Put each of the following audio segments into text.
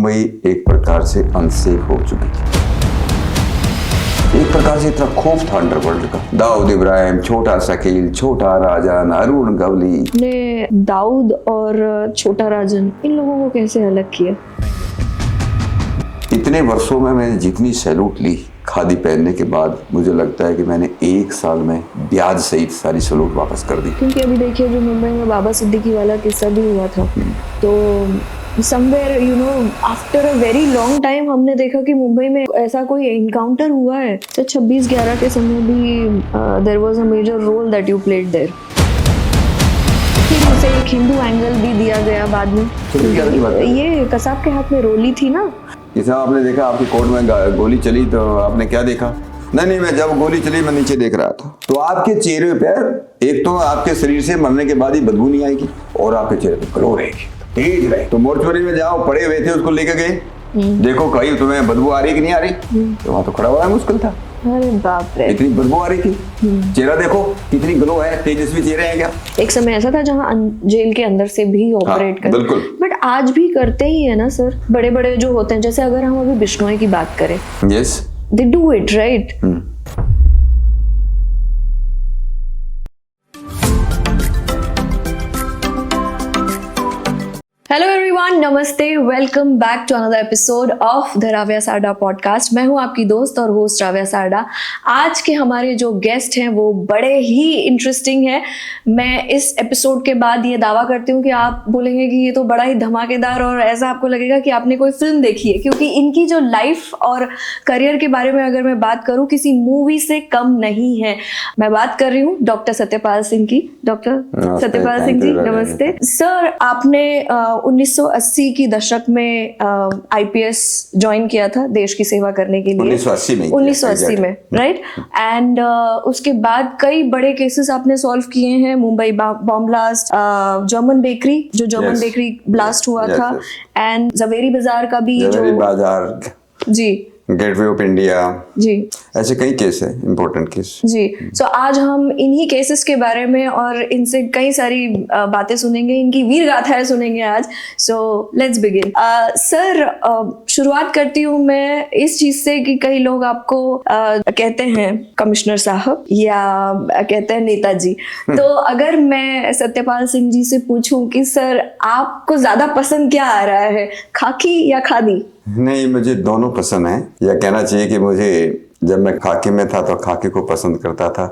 मुंबई एक प्रकार से अनसेफ हो चुकी थी। एक प्रकार से इतना खौफ था अंडरवर्ल्ड का। दाऊद इब्राहिम, छोटा शकील, छोटा राजन, अरुण गवली ने दाऊद और छोटा राजन इन लोगों को कैसे अलग किया? इतने वर्षों में मैंने जितनी सैल्यूट ली खादी पहनने के बाद, मुझे लगता है कि मैंने एक साल में ब्याज सहित सारी सैल्यूट वापस कर दी। क्योंकि अभी देखिए जो मुंबई में बाबा सिद्दीकी वाला किस्सा भी हुआ था, तो somewhere after a very long time हमने देखा कि मुंबई में ऐसा कोई एनकाउंटर हुआ है। तो 26/11 के समय भी there was a major role that you played there. फिर उसे एक हिंदू एंगल भी दिया गया बाद में। ये कसाब के हाथ में रोली थी ना। जैसा आपने देखा आपकी कोर्ट में गोली चली तो आपने क्या देखा? नहीं, मैं जब गोली चली मैं नीचे देख रहा था। तो आपके चेहरे पर एक तो आपके शरीर से मरने के बाद ही बदबू नहीं आएगी और आपके चेहरे पर ग्लो रहेगी, तेज रहे। तो मोर्चरी में जाओ, पड़े हुए थे, उसको लेके गए, देखो कहीं तुम्हें बदबू आ रही कि नहीं आ रही? तो वहां तो खड़ा हुआ मुश्किल था। अरे बाप रे, इतनी बदबू आ रही थी। चेहरा देखो कितनी ग्लो है, तेजस्वी चेहरे हैं क्या? एक समय ऐसा था जहाँ जेल के अंदर से भी ऑपरेट करते, बिल्कुल। बट आज भी करते ही है ना सर। बड़े बड़े जो होते हैं, जैसे अगर हम अभी बिश्नोई की बात करें, yes, they do it right. Hello everyone, नमस्ते, welcome back to another episode of the Ravya Sarda podcast. मैं हूं आपकी दोस्त और होस्ट राव्या सारडा। आज के हमारे जो गेस्ट हैं वो बड़े ही इंटरेस्टिंग हैं। मैं इस एपिसोड के बाद ये दावा करती हूँ कि आप बोलेंगे कि ये तो बड़ा ही धमाकेदार, और ऐसा आपको लगेगा कि आपने कोई फिल्म देखी है, क्योंकि इनकी जो लाइफ और करियर के बारे में अगर मैं बात करूँ, किसी मूवी से कम नहीं है। मैं बात कर रही हूँ डॉक्टर सत्यपाल सिंह की। डॉक्टर सत्यपाल सिंह जी, नमस्ते सर। आपने 1980 की दशक में आईपीएस ज्वाइन किया था देश की सेवा करने के लिए। 1980 में राइट। एंड उसके बाद कई बड़े केसेस आपने सॉल्व किए हैं। Mumbai bomb blast, German bakery blast हुआ था, एंड जवेरी बाजार का भी जी, गेटवे ऑफ इंडिया जी, ऐसे कई केस है, इंपॉर्टेंट केस जी। सो आज हम इन्हीं केसेस के बारे में और इनसे कई सारी बातें सुनेंगे, इनकी वीर गाथाएं सुनेंगे आज। So let's begin. सर, शुरुआत करती हूँ मैं इस चीज से कि कई लोग आपको कहते हैं कमिश्नर साहब या कहते हैं नेताजी। तो अगर मैं सत्यपाल सिंह जी से पूछूं कि सर आपको ज्यादा पसंद क्या आ रहा है, खाकी या खादी? नहीं, मुझे दोनों पसंद है, या कहना चाहिए कि मुझे जब मैं खाकी में था तो खाकी को पसंद करता था।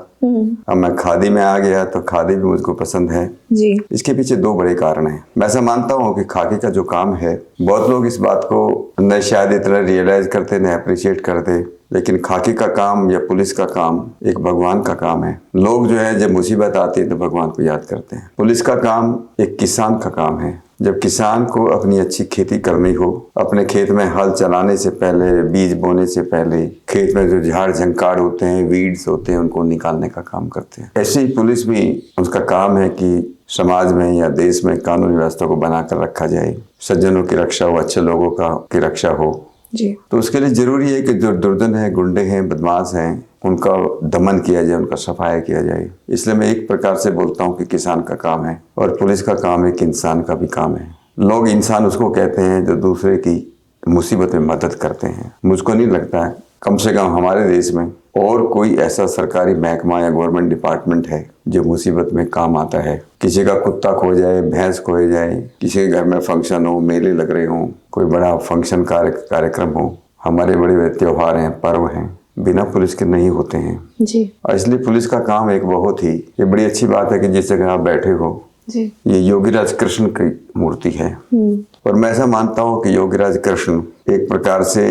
अब मैं खादी में आ गया तो खादी भी मुझको पसंद है जी। इसके पीछे दो बड़े कारण हैं। मैं ऐसा मानता हूँ कि खाकी का जो काम है, बहुत लोग इस बात को न शायद इतना रियलाइज करते, न अप्रिशिएट करते, लेकिन खाकी का काम या पुलिस का काम एक भगवान का काम है। लोग जो है जब मुसीबत आती है तो भगवान को याद करते हैं। पुलिस का काम एक किसान का काम है। जब किसान को अपनी अच्छी खेती करनी हो, अपने खेत में हल चलाने से पहले, बीज बोने से पहले, खेत में जो झाड़ झंकार होते हैं, वीड्स होते हैं, उनको निकालने का काम करते हैं। ऐसे ही पुलिस भी, उसका काम है कि समाज में या देश में कानून व्यवस्था को बनाकर रखा जाए, सज्जनों की रक्षा हो, अच्छे लोगों की रक्षा हो जी। तो उसके लिए जरूरी है कि जो दुर्जन है, गुंडे हैं, बदमाश हैं, उनका दमन किया जाए, उनका सफाया किया जाए। इसलिए मैं एक प्रकार से बोलता हूँ कि किसान का काम है और पुलिस का काम एक इंसान का भी काम है। लोग इंसान उसको कहते हैं जो दूसरे की मुसीबत में मदद करते हैं। मुझको नहीं लगता है कम से कम हमारे देश में और कोई ऐसा सरकारी महकमा या गवर्नमेंट डिपार्टमेंट है जो मुसीबत में काम आता है। किसी का कुत्ता खो जाए, भैंस खो जाए, किसी के घर में फंक्शन हो, मेले लग रहे हो, कोई बड़ा फंक्शन कार्यक्रम हो, हमारे बड़े त्योहार हैं, पर्व हैं, बिना पुलिस के नहीं होते हैं जी। और इसलिए पुलिस का काम एक बहुत ही, ये बड़ी अच्छी बात है कि जिस जगह आप बैठे हो जी, ये योगीराज कृष्ण की मूर्ति है। और मैं ऐसा मानता हूँ कि योगीराज कृष्ण एक प्रकार से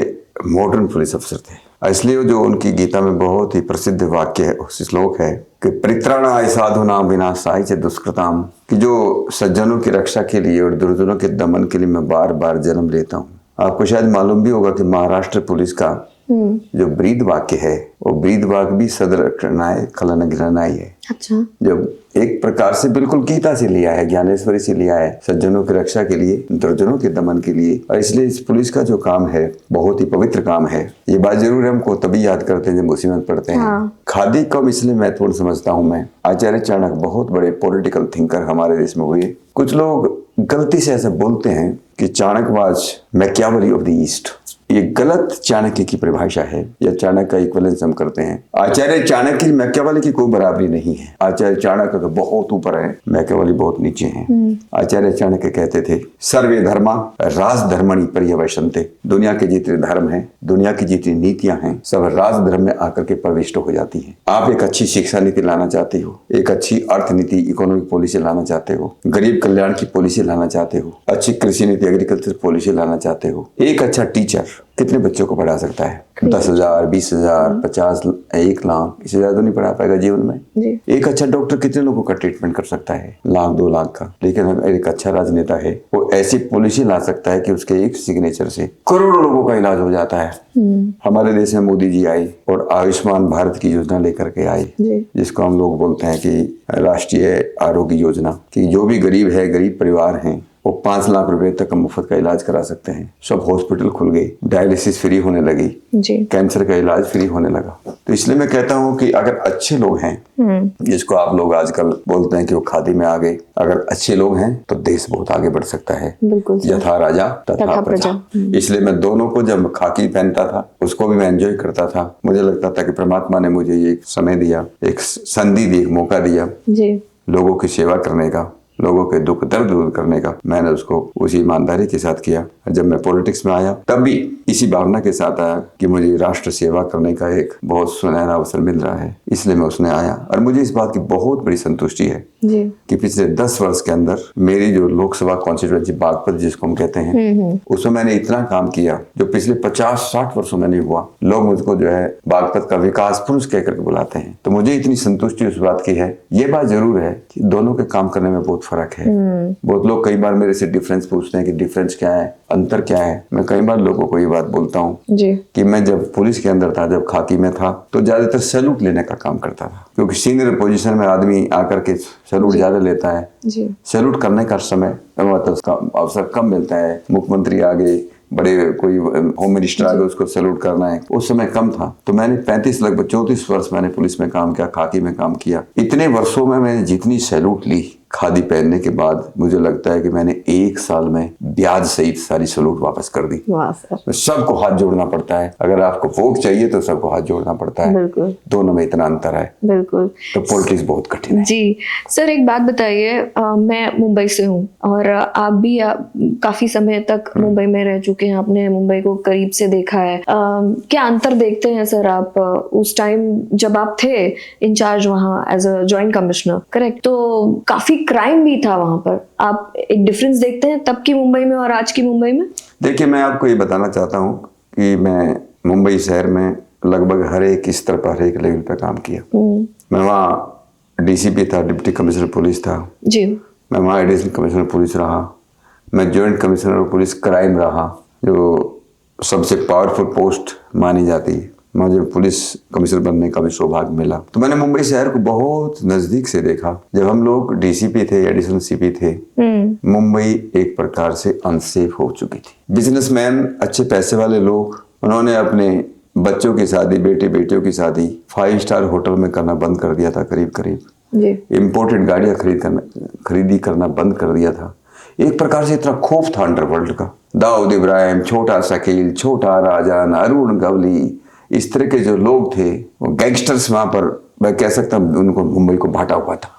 मॉडर्न पुलिस अफसर थे। इसलिए जो उनकी गीता में बहुत ही प्रसिद्ध वाक्य है, श्लोक है कि परित्राणाय साधूनां विनाशाय च दुष्कृताम्, कि जो सज्जनों की रक्षा के लिए और दुर्जनों के दमन के लिए मैं बार बार जन्म लेता हूँ। आपको शायद मालूम भी होगा कि महाराष्ट्र पुलिस का जो ब्रीद वाक्य है, वो ब्रीद वाक्य भी सदर करनाय खलन घृणाय है। अच्छा। जब एक प्रकार से बिल्कुल गीता से लिया है, ज्ञानेश्वरी से लिया है, सज्जनों की रक्षा के लिए, दुर्जनों के दमन के लिए। और इसलिए इस पुलिस का जो काम है बहुत ही पवित्र काम है। ये बात जरूर हमको तभी याद करते हैं जब मुसीबत पड़ते हैं। खादी को इसलिए महत्वपूर्ण समझता हूँ मैं, आचार्य चाणक्य बहुत बड़े पॉलिटिकल थिंकर हमारे देश में हुए। कुछ लोग गलती से ऐसे बोलते हैं कि चाणक्यवाज मैकियावेली ऑफ द ईस्ट, ये गलत चाणक्य की परिभाषा है या चाणक्य का इक्विवेलेंस हम करते हैं। आचार्य चाणक्य की मैकियावेली की कोई बराबरी नहीं है। आचार्य चाणक्य तो बहुत ऊपर है, मैकियावेली बहुत नीचे हैं। आचार्य चाणक्य कहते थे सर्वे धर्मा राजधर्मणि पर्यवसन्ते, दुनिया के जितने धर्म हैं, दुनिया की जितनी नीतियां हैं, सब राजधर्म में आकर के प्रविष्ट हो जाती हैं। आप एक अच्छी शिक्षा नीति लाना चाहते हो, एक अच्छी अर्थ नीति इकोनॉमिक पॉलिसी लाना चाहते हो, गरीब कल्याण की पॉलिसी लाना चाहते हो, अच्छी कृषि नीति एग्रीकल्चर पॉलिसी लाना चाहते हो, एक अच्छा टीचर कितने बच्चों को पढ़ा सकता है? 10,000, 20,000, 50, 1 लाख, इससे ज्यादा तो नहीं पढ़ा पाएगा जीवन में जी। एक अच्छा डॉक्टर कितने लोगों का ट्रीटमेंट कर सकता है? 1 लाख 2 लाख का। लेकिन अगर एक अच्छा राजनेता है, वो ऐसी पॉलिसी ला सकता है कि उसके एक सिग्नेचर से करोड़ों लोगों का इलाज हो जाता है। हमारे देश में मोदी जी आए और आयुष्मान भारत की योजना लेकर के आए, जिसको हम लोग बोलते हैं कि राष्ट्रीय आरोग्य योजना, कि जो भी गरीब है, गरीब परिवार हैं, वो 5 लाख रुपए तक मुफ्त का इलाज करा सकते हैं। सब हॉस्पिटल खुल गए, डायलिसिस फ्री होने लगी जी। कैंसर का इलाज फ्री होने लगा। तो इसलिए मैं कहता हूँ कि अगर अच्छे लोग हैं, जिसको आप लोग आजकल बोलते हैं कि वो खादी में आ गए, अगर अच्छे लोग हैं तो देश बहुत आगे बढ़ सकता है। यथा राजा तथा प्रजा। इसलिए मैं दोनों को, जब खाकी पहनता था उसको भी मैं एंजॉय करता था। मुझे लगता था कि परमात्मा ने मुझे ये समय दिया, एक संधि दी, एक मौका दिया लोगों की सेवा करने का, लोगों के दुख दर्द दूर करने का। मैंने उसको उसी ईमानदारी के साथ किया। जब मैं पॉलिटिक्स में आया तब भी इसी भावना के साथ आया कि मुझे राष्ट्र सेवा करने का एक बहुत सुनहरा अवसर मिल रहा है, इसलिए मैं उसने आया। और मुझे इस बात की बहुत बड़ी संतुष्टि है कि पिछले 10 वर्ष के अंदर मेरी जो लोकसभा कॉन्स्टिट्यूएंसी बागपत जिसको हम कहते हैं, उसमें मैंने इतना काम किया जो पिछले 50-60 वर्षों में नहीं हुआ। लोग मुझको जो है बागपत का विकास पुरुष कहकर के बुलाते हैं। तो मुझे इतनी संतुष्टि उस बात की है। ये बात जरूर है कि दोनों के काम करने में बहुत फर्क है। बहुत लोग कई बार मेरे से डिफरेंस पूछते हैं कि डिफरेंस क्या है, अंतर क्या है। मैं कई बार लोगों को ये बात बोलता हूँ कि मैं जब पुलिस के अंदर था, जब खाकी में था, तो ज्यादातर सैल्यूट लेने का काम करता था, क्योंकि सीनियर पोजीशन में आदमी आकर के सैल्यूट ज्यादा लेता है। सैल्यूट करने का समय मतलब अवसर कम मिलता है। मुख्यमंत्री आगे, बड़े कोई होम मिनिस्टर आगे, उसको सैल्यूट करना है, उस समय कम था। तो मैंने 35 लगभग 34 वर्ष मैंने पुलिस में काम किया, खाकी में काम किया। इतने वर्षों में मैंने जितनी सैल्यूट ली खादी पहनने के बाद, मुझे लगता है कि मैंने 1 साल में ब्याज सहित सारी सैल्यूट वापस कर दी। सबको हाथ जोड़ना पड़ता है। अगर आपको वोट चाहिए तो सबको हाथ जोड़ना पड़ता है। दोनों में इतना अंतर है। बिल्कुल। तो पॉलिटिक्स बहुत कठिन है जी। सर एक बात बताइए, मैं मुंबई से हूँ और आप भी काफी समय तक मुंबई में रह चुके हैं, आपने मुंबई को करीब से देखा है। क्या अंतर देखते हैं सर आप उस टाइम जब आप थे इंचार्ज वहाँ as a joint commissioner, correct? तो काफी क्राइम भी था वहां पर, आप एक डिफरेंस देखते हैं तब की मुंबई में और आज की मुंबई में? देखिए, मैं आपको ये बताना चाहता हूँ कि मैं मुंबई शहर में लगभग हर एक स्तर पर, हर एक लेवल पर काम किया। मैं वहाँ डीसीपी था, डिप्टी कमिश्नर पुलिस था जी। मैं वहाँ एडिशनल कमिश्नर पुलिस रहा। मैं जॉइंट कमिश्नर पुलिस क्राइम रहा, जो सबसे पावरफुल पोस्ट मानी जाती है। मुझे पुलिस कमिश्नर बनने का भी सौभाग्य मिला। तो मैंने मुंबई शहर को बहुत नजदीक से देखा। जब हम लोग डीसीपी थे, एडिशनल सीपी थे, मुंबई एक प्रकार से अनसेफ हो चुकी थी। बिजनेसमैन, अच्छे पैसे वाले लोग, उन्होंने अपने बच्चों की शादी, बेटे बेटियों की शादी 5 स्टार होटल में करना बंद कर दिया था। करीब करीब इम्पोर्टेड गाड़ियां खरीदी करना बंद कर दिया था। एक प्रकार से इतना खौफ था अंडरवर्ल्ड का। दाऊद इब्राहिम, छोटा शकील, छोटा राजन, अरुण गवली, इस तरह के जो लोग थे, वो गैंगस्टर्स वहां पर, मैं कह सकता हूँ, उनको मुंबई को बांटा हुआ था।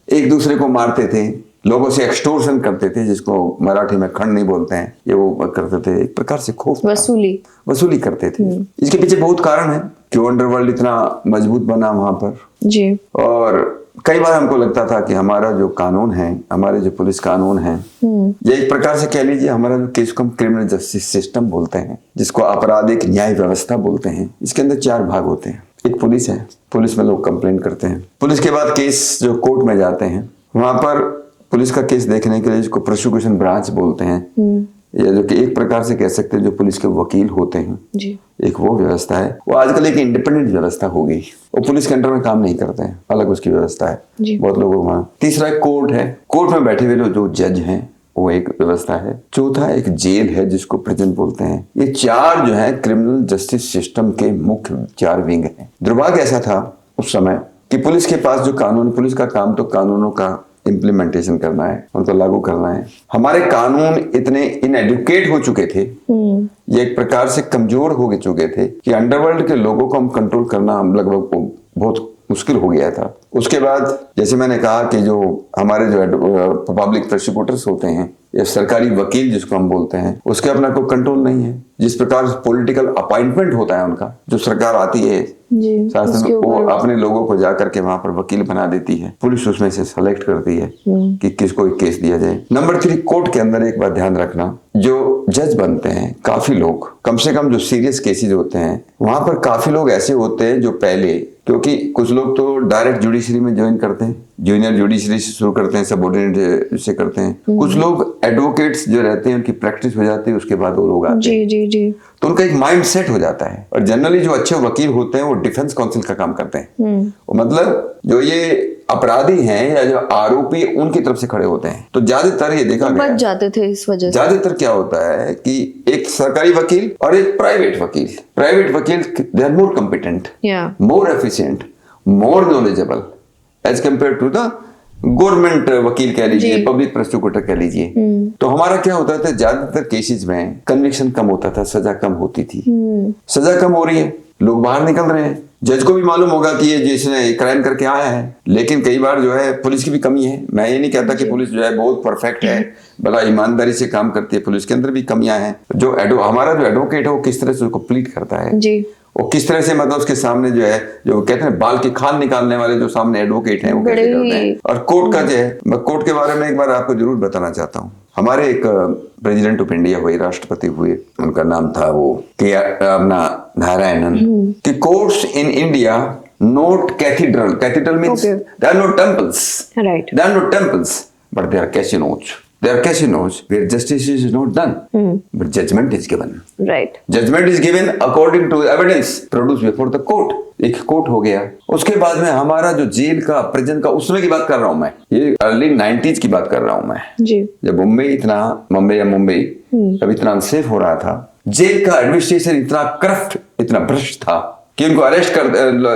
एक दूसरे को मारते थे, लोगों से एक्सटोर्शन करते थे, जिसको मराठी में खंड नहीं बोलते हैं, ये वो करते थे। एक प्रकार से खौफ, वसूली करते थे। इसके पीछे बहुत कारण है क्यों अंडरवर्ल्ड इतना मजबूत बना वहां पर जी। और कई बार हमको लगता था कि हमारा जो कानून है, हमारे जो पुलिस कानून है, ये एक प्रकार से कह लीजिए हमारा जो केस को हम क्रिमिनल जस्टिस सिस्टम बोलते हैं, जिसको आपराधिक न्याय व्यवस्था बोलते हैं, इसके अंदर 4 भाग होते हैं। एक पुलिस है, पुलिस में लोग कंप्लेंट करते हैं। पुलिस के बाद केस जो कोर्ट में जाते हैं, वहां पर पुलिस का केस देखने के लिए जिसको प्रोसिक्यूशन ब्रांच बोलते हैं, या जो कि एक प्रकार से कह सकते हैं जो पुलिस के वकील होते हैं जी। एक वो व्यवस्था है। वो आजकल एक इंडिपेंडेंट व्यवस्था हो गई। वो पुलिस के अंडर में काम नहीं करते हैं, अलग उसकी व्यवस्था है जी। बहुत लोगों वहां। तीसरा एक कोर्ट है, कोर्ट में बैठे हुए लोग जो जज हैं, वो एक व्यवस्था है। चौथा एक जेल है, जिसको प्रिजन बोलते हैं। ये 4 जो है क्रिमिनल जस्टिस सिस्टम के मुख्य 4 विंग हैं। दुर्भाग्य ऐसा था उस समय कि पुलिस के पास जो कानून, पुलिस का काम तो कानूनों का इम्प्लीमेंटेशन करना है, उनको लागू करना है। हमारे कानून इतने इनएडुकेट हो चुके थे, ये एक प्रकार से कमजोर हो चुके थे कि अंडरवर्ल्ड के लोगों को हम कंट्रोल करना हम लगभग बहुत मुश्किल हो गया था। उसके बाद जैसे मैंने कहा कि जो हमारे जो पब्लिक प्रोसिक्यूटर्स होते हैं या सरकारी वकील जिसको हम बोलते हैं, उसके अपना कोई कंट्रोल नहीं है। जिस प्रकार से पॉलिटिकल अपॉइंटमेंट होता है उनका, जो सरकार आती है शासन, वो अपने लोगों को जाकर के वहां पर वकील बना देती है, पुलिस उसमें से सेलेक्ट करती है कि किसको एक केस दिया जाए। नंबर 3, कोर्ट के अंदर एक बात ध्यान रखना, जो जज बनते हैं काफी लोग, कम से कम जो सीरियस केसेस होते हैं वहां पर काफी लोग ऐसे होते हैं जो पहले, क्योंकि कुछ लोग तो डायरेक्ट जुडिशरी में ज्वाइन करते हैं, जूनियर जुडिशरी से शुरू करते हैं, सबऑर्डिनेट से करते हैं। कुछ लोग एडवोकेट्स जो रहते हैं उनकी प्रैक्टिस हो जाती है, उसके बाद वो लोग आते हैं। जी। तो उनका एक माइंड सेट हो जाता है। और जनरली जो अच्छे वकील होते हैं वो डिफेंस काउंसिल का काम करते हैं, मतलब जो ये अपराधी हैं या जो आरोपी उनकी तरफ से खड़े होते हैं। तो ज्यादातर ये देखा गया, बच जाते थे इस वजह से। ज्यादातर क्या होता है कि एक सरकारी वकील और एक प्राइवेट वकील they are more competent, more efficient, more knowledgeable as compare to the government वकील कह लीजिए, पब्लिक प्रोसिक्यूटर कह लीजिए। तो हमारा क्या होता था, ज्यादातर केसेस में कन्विक्शन कम होता था, सजा कम होती थी। सजा कम हो रही है, लोग बाहर निकल रहे हैं, जज को भी मालूम होगा कि ये जिसने क्राइम करके आया है। लेकिन कई बार जो है पुलिस की भी कमी है। मैं ये नहीं कहता कि पुलिस जो है बहुत परफेक्ट है, बड़ा ईमानदारी से काम करती है, पुलिस के अंदर भी कमियां हैं। जो हमारा जो एडवोकेट है वो किस तरह से उसको प्लीड करता है जी, वो किस तरह से, मतलब उसके सामने जो है, जो कहते हैं बाल की खाल निकालने वाले जो सामने एडवोकेट हैं वो कैसे करते हैं। और कोर्ट का जो है, मैं कोर्ट के बारे में एक बार आपको जरूर बताना चाहता हूँ। हमारे एक प्रेसिडेंट ऑफ इंडिया हुए, राष्ट्रपति हुए, उनका नाम था वो के अपना नारायणन, कि courts in India not cathedral means they are not temples, right, they are not temples but they are casinos. There are casinos where justice is not done, but judgment is given. Right. Judgment is given according to evidence produced before the court. एक court हो गया। उसके बाद में हमारा जो jail का, prison का, उसमें की बात कर रहा हूँ मैं, ये अर्ली 90s की बात कर रहा हूँ मैं जी। जब मुंबई तब इतना अनसेफ हो रहा था, जेल का एडमिनिस्ट्रेशन इतना करप्ट, इतना भ्रष्ट था कि उनको अरेस्ट कर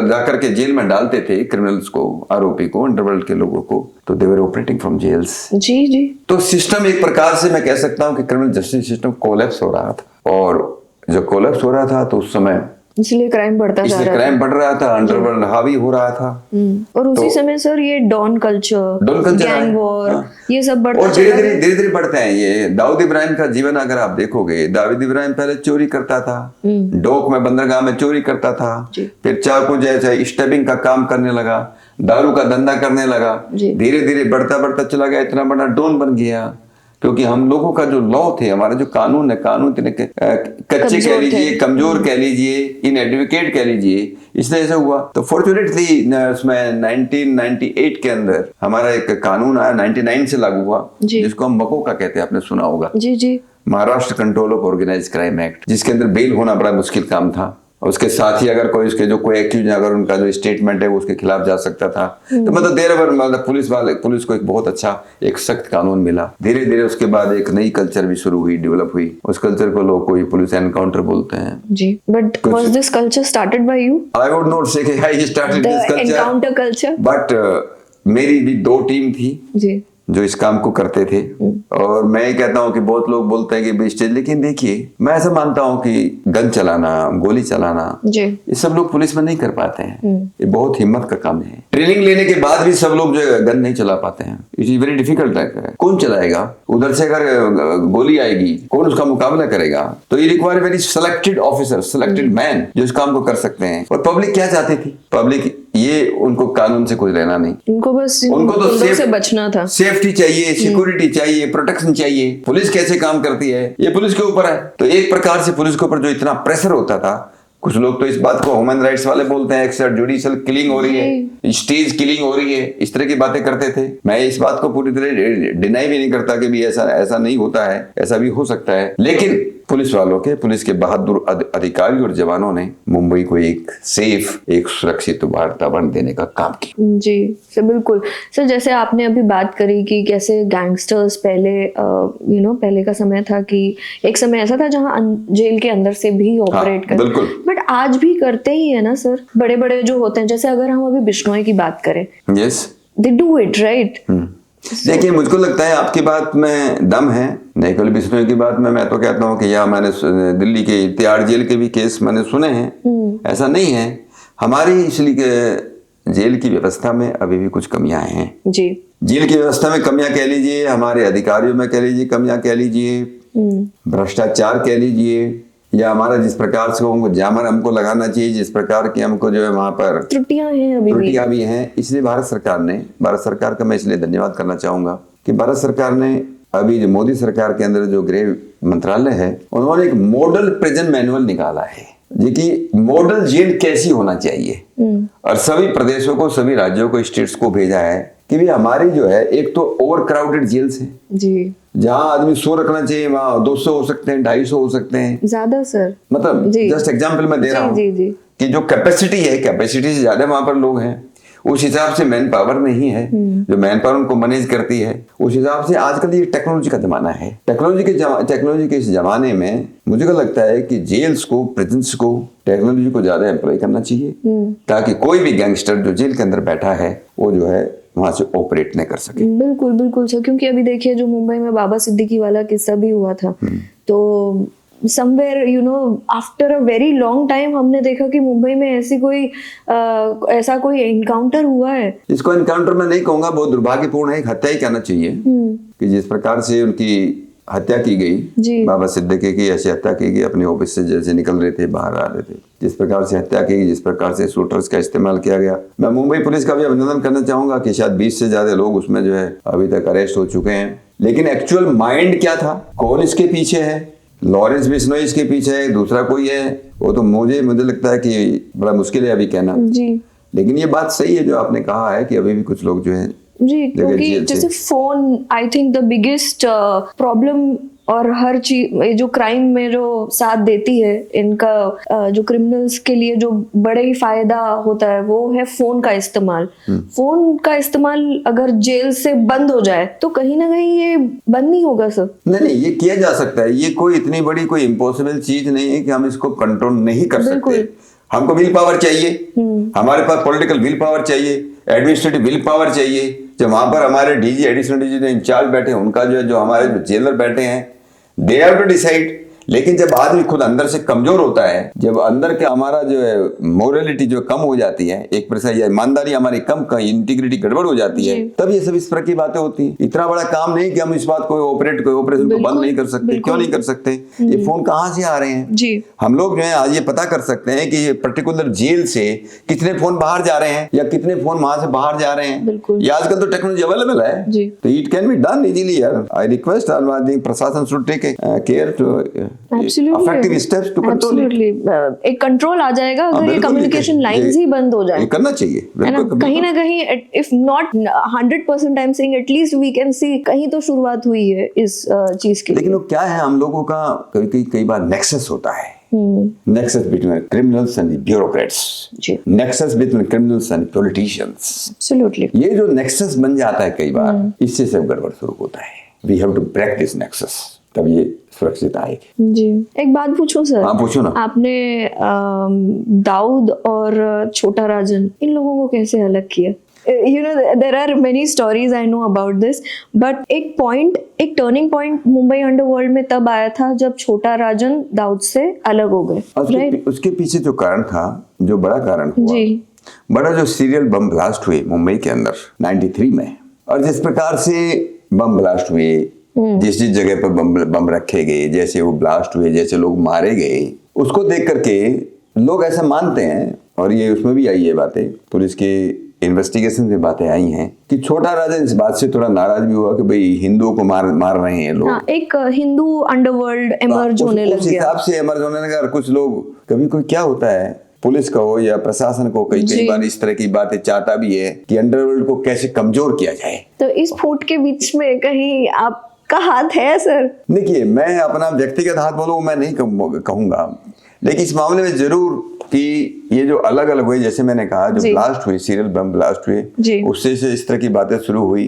जाकर के जेल में डालते थे, क्रिमिनल्स को, आरोपी को, अंडरवर्ल्ड के लोगों को। तो दे वर ऑपरेटिंग फ्रॉम जेल्स जी। तो सिस्टम एक प्रकार से मैं कह सकता हूं कि क्रिमिनल जस्टिस सिस्टम कोलैप्स हो रहा था। और जब कोलैप्स हो रहा था तो उस समय इसलिए क्राइम बढ़ रहा था, अंडरवर्ल्ड हावी हो रहा था। और उसी समय सर ये डॉन कल्चर, गैंग वॉर, ये सब बढ़ता, और धीरे धीरे बढ़ते हैं। ये दाऊद इब्राहिम का जीवन अगर आप देखोगे, दाऊद इब्राहिम पहले चोरी करता था, डोक में, बंदरगाह में चोरी करता था, फिर चाकू जैसे स्टेबिंग का काम करने लगा, दारू का धंधा करने लगा, धीरे धीरे बढ़ता चला गया, इतना बड़ा डॉन बन गया। क्योंकि हम लोगों का जो लॉ थे, हमारा जो कानून है, कानून इतने कच्चे कह लीजिए, कमजोर कह लीजिए, इनएडुकेट कह लीजिए, इसलिए ऐसा हुआ। तो फॉर्चुनेटली उसमें 1998 के अंदर हमारा एक कानून आया, 99 से लागू हुआ, जिसको हम मको का कहते हैं, आपने सुना होगा जी, Maharashtra control of organised crime act, जिसके अंदर बेल होना बड़ा मुश्किल काम था। उसके साथ ही अगर कोई उसके जो कोई एक्यूज है, अगर उनका जो स्टेटमेंट है वो उसके खिलाफ जा सकता था। तो मतलब मतलब पुलिस को एक बहुत अच्छा, एक सख्त कानून मिला। धीरे धीरे उसके बाद एक नई कल्चर भी शुरू हुई, डेवलप हुई। उस कल्चर को लोग कोई पुलिस एनकाउंटर बोलते हैं जी। But was this culture started by you? I would not say कि I started this culture, encounter culture, but मेरी भी 2 टीम थी जी जो इस काम को करते थे। और मैं ये कहता हूँ कि बहुत लोग बोलते हैं कि वेस्टेज, लेकिन देखिए मैं ऐसा मानता हूँ कि गन चलाना, गोली चलाना, ये सब लोग पुलिस में नहीं कर पाते हैं। ये बहुत हिम्मत का काम है। ट्रेनिंग लेने के बाद भी सब लोग जो है गन नहीं चला पाते हैं। इट इज वेरी डिफिकल्ट है। कौन चलाएगा? उधर से अगर गोली आएगी, कौन उसका मुकाबला करेगा? तो ये require very selected officer, selected man जो इस काम को कर सकते हैं। और पब्लिक क्या चाहती थी? पब्लिक ये उनको कानून से कुछ लेना नहीं, उनको तो से बचना था। सेफ्टी चाहिए, सिक्योरिटी चाहिए, प्रोटेक्शन चाहिए। पुलिस कैसे काम करती है ये पुलिस के ऊपर है। तो एक प्रकार से पुलिस के ऊपर जो इतना प्रेशर होता था, कुछ लोग तो इस बात को ह्यूमन राइट्स वाले बोलते हैं, एक्स्ट्रा जुडिशियल किलिंग हो रही है, स्टेज किलिंग हो रही है, इस तरह की बातें करते थे। मैं इस बात को पूरी तरह डिनाई भी नहीं करता कि भी ऐसा नहीं होता है, ऐसा भी हो सकता है। लेकिन पुलिस के बहादुर अधिकारी और जवानों ने मुंबई को एक सेफ, एक सुरक्षित वातावरण देने का काम किया जी। सर बिल्कुल सर, जैसे आपने अभी बात करी कि कैसे गैंगस्टर्स पहले पहले का समय था कि एक समय ऐसा था जहां जेल के अंदर से भी ऑपरेट करते, बिल्कुल, बट आज भी करते ही है ना सर। बड़े बड़े जो होते हैं, जैसे अगर हम अभी बिश्नोई की बात करें, yes, they do it right. देखिए, मुझको लगता है आपकी बात में दम है। निकोल बिश्नोई की बात में मैं तो कहता हूँ कि यह मैंने दिल्ली के तिहाड़ जेल के भी केस मैंने सुने हैं, ऐसा नहीं है। हमारी इसलिए जेल की व्यवस्था में अभी भी कुछ कमियां हैं जी। जेल की व्यवस्था में कमियां कह लीजिए, हमारे अधिकारियों में कह लीजिए कमियां कह लीजिए, भ्रष्टाचार कह लीजिए, या हमारा जिस प्रकार से हमको जामर हमको लगाना चाहिए, जिस प्रकार की हमको जो है वहां पर त्रुटियां हैं, अभी त्रुटियां भी हैं। इसलिए भारत सरकार का मैं इसलिए धन्यवाद करना चाहूंगा कि भारत सरकार ने अभी जो मोदी सरकार के अंदर जो गृह मंत्रालय है, उन्होंने एक मॉडल प्रिजन मैनुअल निकाला है, जो कि मॉडल जेल कैसी होना चाहिए, और सभी प्रदेशों को, सभी राज्यों को, स्टेट्स को भेजा है कि भी हमारी जो है, एक तो ओवर क्राउडेड जेल्स है जी, जहाँ आदमी 100 रखना चाहिए वहाँ 200 हो सकते हैं, 250 हो सकते हैं, ज्यादा सर। मतलब जस्ट एग्जांपल मैं दे रहा हूँ कि जो कैपेसिटी से ज्यादा वहां पर लोग हैं, उस हिसाब से मैन पावर नहीं है, जो मैन पावर उनको मैनेज करती है। उस हिसाब से आजकल ये टेक्नोलॉजी का जमाना है। टेक्नोलॉजी के इस जमाने में मुझे को लगता है कि जेल्स को, प्रिजन्स को टेक्नोलॉजी को ज्यादा एम्प्लॉय करना चाहिए, ताकि कोई भी गैंगस्टर जो जेल के अंदर बैठा है वो जो है वहां से ऑपरेट नहीं कर सके। बिल्कुल सर, क्योंकि अभी देखिए जो मुंबई में बाबा सिद्दीकी वाला किस्सा भी हुआ था, तो somewhere after a very long time हमने देखा कि मुंबई में ऐसा कोई एनकाउंटर हुआ है। इसको एनकाउंटर मैं नहीं कहूंगा, बहुत दुर्भाग्यपूर्ण है, एक हत्या ही कहना चाहिए कि जिस प्रकार से उनकी हत्या की गई, बाबा सिद्दीकी की ऐसी हत्या की गई, अपने ऑफिस से जैसे निकल रहे थे, बाहर आ रहे थे, जिस प्रकार से हत्या की गई, जिस प्रकार से शूटर्स का इस्तेमाल किया गया। मैं मुंबई पुलिस का भी अभिनंदन करना चाहूंगा कि शायद 20 से ज्यादा लोग उसमें जो है अभी तक अरेस्ट हो चुके हैं। लेकिन एक्चुअल माइंड क्या था, कौन इसके पीछे है, लॉरेंस बिश्नोई इसके पीछे है, दूसरा कोई है, वो तो मुझे लगता है कि बड़ा मुश्किल है अभी कहना जी। लेकिन ये बात सही है जो आपने कहा है कि अभी भी कुछ लोग जो है जी, क्योंकि जैसे phone, I think the biggest problem, और हर चीज जो क्राइम में जो साथ देती है इनका, जो क्रिमिनल्स के लिए जो बड़े ही फायदा होता है वो है फोन का इस्तेमाल। फोन का इस्तेमाल अगर जेल से बंद हो जाए तो कहीं ना कहीं ये बंद नहीं होगा सर। नहीं, ये किया जा सकता है। ये कोई इतनी बड़ी कोई इम्पॉसिबल चीज नहीं है कि हम इसको कंट्रोल नहीं कर सकते। हमको विल पावर चाहिए, हमारे पास पॉलिटिकल विल पावर चाहिए, एडमिनिस्ट्रेटिव विल पावर चाहिए। जब वहां पर हमारे डीजी, एडिशनल डीजी जो इंचार्ज बैठे हैं, उनका जो हमारे जेलर बैठे हैं, दे हैव टू डिसाइड। लेकिन जब आदमी खुद अंदर से कमजोर होता है, जब अंदर के हमारा जो है मोरलिटी जो कम हो जाती है, एक प्रकार या ईमानदारी हमारी कम, इंटीग्रिटी गड़बड़ हो जाती है, तब ये सब इस तरह की बातें होती हैं। इतना बड़ा काम नहीं कि हम इस बात को ऑपरेशन को बंद नहीं कर सकते। क्यों नहीं कर सकते? ये फोन कहाँ से आ रहे हैं जी? हम लोग जो है आज ये पता कर सकते हैं कि ये पर्टिकुलर जेल से कितने फोन बाहर जा रहे हैं या कितने फोन वहां से बाहर जा रहे हैं। ये आजकल तो टेक्नोलॉजी अवेलेबल है, तो it can be done easily. I request प्रशासन should take care to effective steps to control it. एक कंट्रोल आ जाएगा अगर ये कम्युनिकेशन लाइंस ही बंद हो जाए। करना चाहिए कहीं ना कहीं, if not 100% I am saying, at least we can see कहीं तो शुरुआत हुई है इस चीज की। लेकिन वो क्या है, हम लोगों का कई बार नेक्सस होता है, nexus between criminals and bureaucrats, nexus between criminals and politicians. Absolutely, ये जो नेक्सस बन जाता है कई बार, इससे सब गड़बड़ शुरू होता है। We have to break this nexus, तब ये सुरक्षित आएगी जी। एक बात पूछूं सर? हाँ, पूछो ना। आपने दाऊद और छोटा राजन, इन लोगों को कैसे अलग किया? there are many stories I know about this, but एक टर्निंग पॉइंट मुंबई अंडरवर्ल्ड में तब आया था जब छोटा राजन दाऊद से अलग हो गए। उसके पीछे जो कारण था, जो बड़ा कारण हुआ जी, बड़ा जो सीरियल बम ब्लास्ट हुए मुंबई के अंदर 93 में, और जिस प्रकार से बम ब्लास्ट हुए, जिस जगह पर बम रखे गए, जैसे वो ब्लास्ट हुए, जैसे लोग मारे गए, उसको देख करके लोग ऐसा मानते हैं, और ये उसमें भी आई है बातें, पुलिस के इन्वेस्टिगेशन में बातें आई हैं कि छोटा राजन इस बात से थोड़ा नाराज भी हुआ कि भाई हिंदुओं को मार रहे हैं लोग। एक हिंदू अंडरवर्ल्ड एमर्ज होने लग गया, उस हिसाब से एमर्ज होने लगा। कुछ लोग, कभी कोई क्या होता है, पुलिस का हो या प्रशासन को कई बार इस तरह की बातें चाहता भी है कि अंडरवर्ल्ड को कैसे कमजोर किया जाए। तो इस फूट के बीच में कहीं आपका हाथ है सर? देखिए, मैं अपना व्यक्तिगत हाथ बोलूं मैं नहीं कहूंगा, लेकिन इस मामले में जरूर कि ये जो अलग अलग हुए, जैसे मैंने कहा, जो ब्लास्ट हुई, सीरियल बम ब्लास्ट हुए, उससे से इस तरह की बातें शुरू हुई।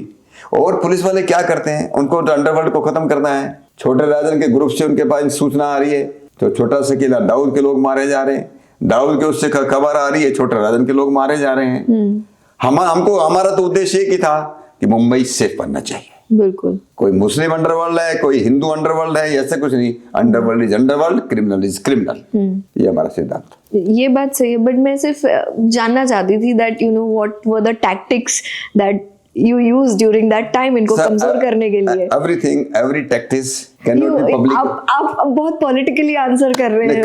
और पुलिस वाले क्या करते हैं, उनको तो अंडरवर्ल्ड को खत्म करना है। छोटे राजन के ग्रुप से उनके पास सूचना आ रही है, तो छोटा शकीला दाऊद के लोग मारे जा रहे हैं, दाऊद के उससे खबर आ रही है, छोटे राजन के लोग मारे जा रहे हैं। हमको हमारा तो उद्देश्य एक ही था कि कि मुंबई सेफ बनना चाहिए। बिल्कुल। कोई मुस्लिम अंडरवर्ल्ड है, कोई हिंदू अंडरवर्ल्ड है, ऐसा कुछ नहीं। Underworld is underworld, criminal is criminal, ये हमारा सिद्धांत। ये बात सही है, बट मैं सिर्फ जानना चाहती थी that you know what were the tactics that you used during that time इनको कमजोर करने के लिए। Everything, every tactics cannot be public। आप बहुत पॉलिटिकली आंसर कर रहे हैं।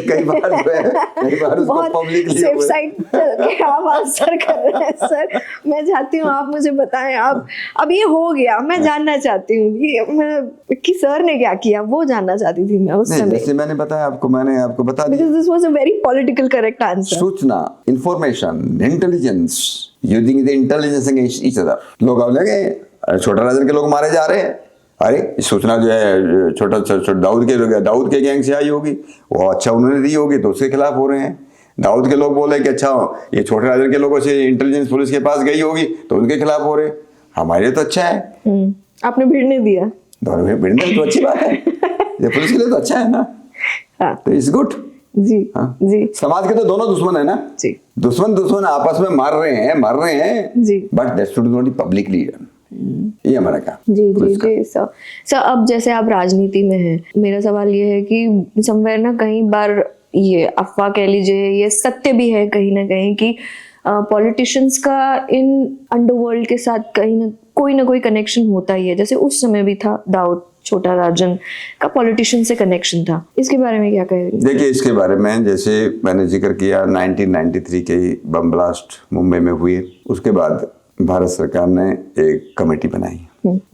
कई बार जो है, कई बार उसको पब्लिकली सेफ साइड के आप आंसर कर रहे हैं सर। मैं चाहती हूँ आप मुझे बताएं, आप अब ये हो गया, मैं जानना चाहती हूँ कि सर ने क्या किया, वो जानना चाहती थी मैं उस समय। जैसे मैंने बताया आपको, मैंने आपको बता दिया। Because this was a very political correct answer। सूचना, information, intelligence, using the intelligence against each other. लोग अब लगे छोटा राजन के लोग मारे जा रहे हैं, अरे सूचना जो है छोटा दाऊद के गैंग से आई होगी, वो अच्छा उन्होंने दी होगी तो उसके खिलाफ हो रहे हैं। दाऊद के लोग बोले कि अच्छा ये छोटे राजन के लोगों से इंटेलिजेंस पुलिस के पास गई होगी तो उनके खिलाफ हो रहे। हमारे लिए तो अच्छा है, आपने भिड़ने दिया, भिड़ने तो अच्छी बात है, ये पुलिस के लिए तो अच्छा है ना। हाँ। तो इट्स गुड जी। हाँ। जी। समाज के तो दोनों दुश्मन है ना जी। दुश्मन आपस में मार रहे हैं जी। But that should not be publicly done. ये हमारा काम। जी जी जी सर अब जैसे आप राजनीति में हैं, मेरा सवाल ये है कि समवेयर ना कई बार ये अफवाह कह लीजिए, ये सत्य भी है कहीं ना कहीं कि पॉलिटिशियंस का इन अंडरवर्ल्ड के साथ कहीं ना कोई कनेक्शन होता ही है। जैसे उस समय भी था दाऊद, छोटा राजन का पॉलिटिशियन से कनेक्शन था, इसके बारे में क्या कहेंगे? देखिए इसके बारे में जैसे मैंने जिक्र किया 1993 के बम ब्लास्ट मुंबई में हुए, उसके बाद भारत सरकार ने एक कमेटी बनाई।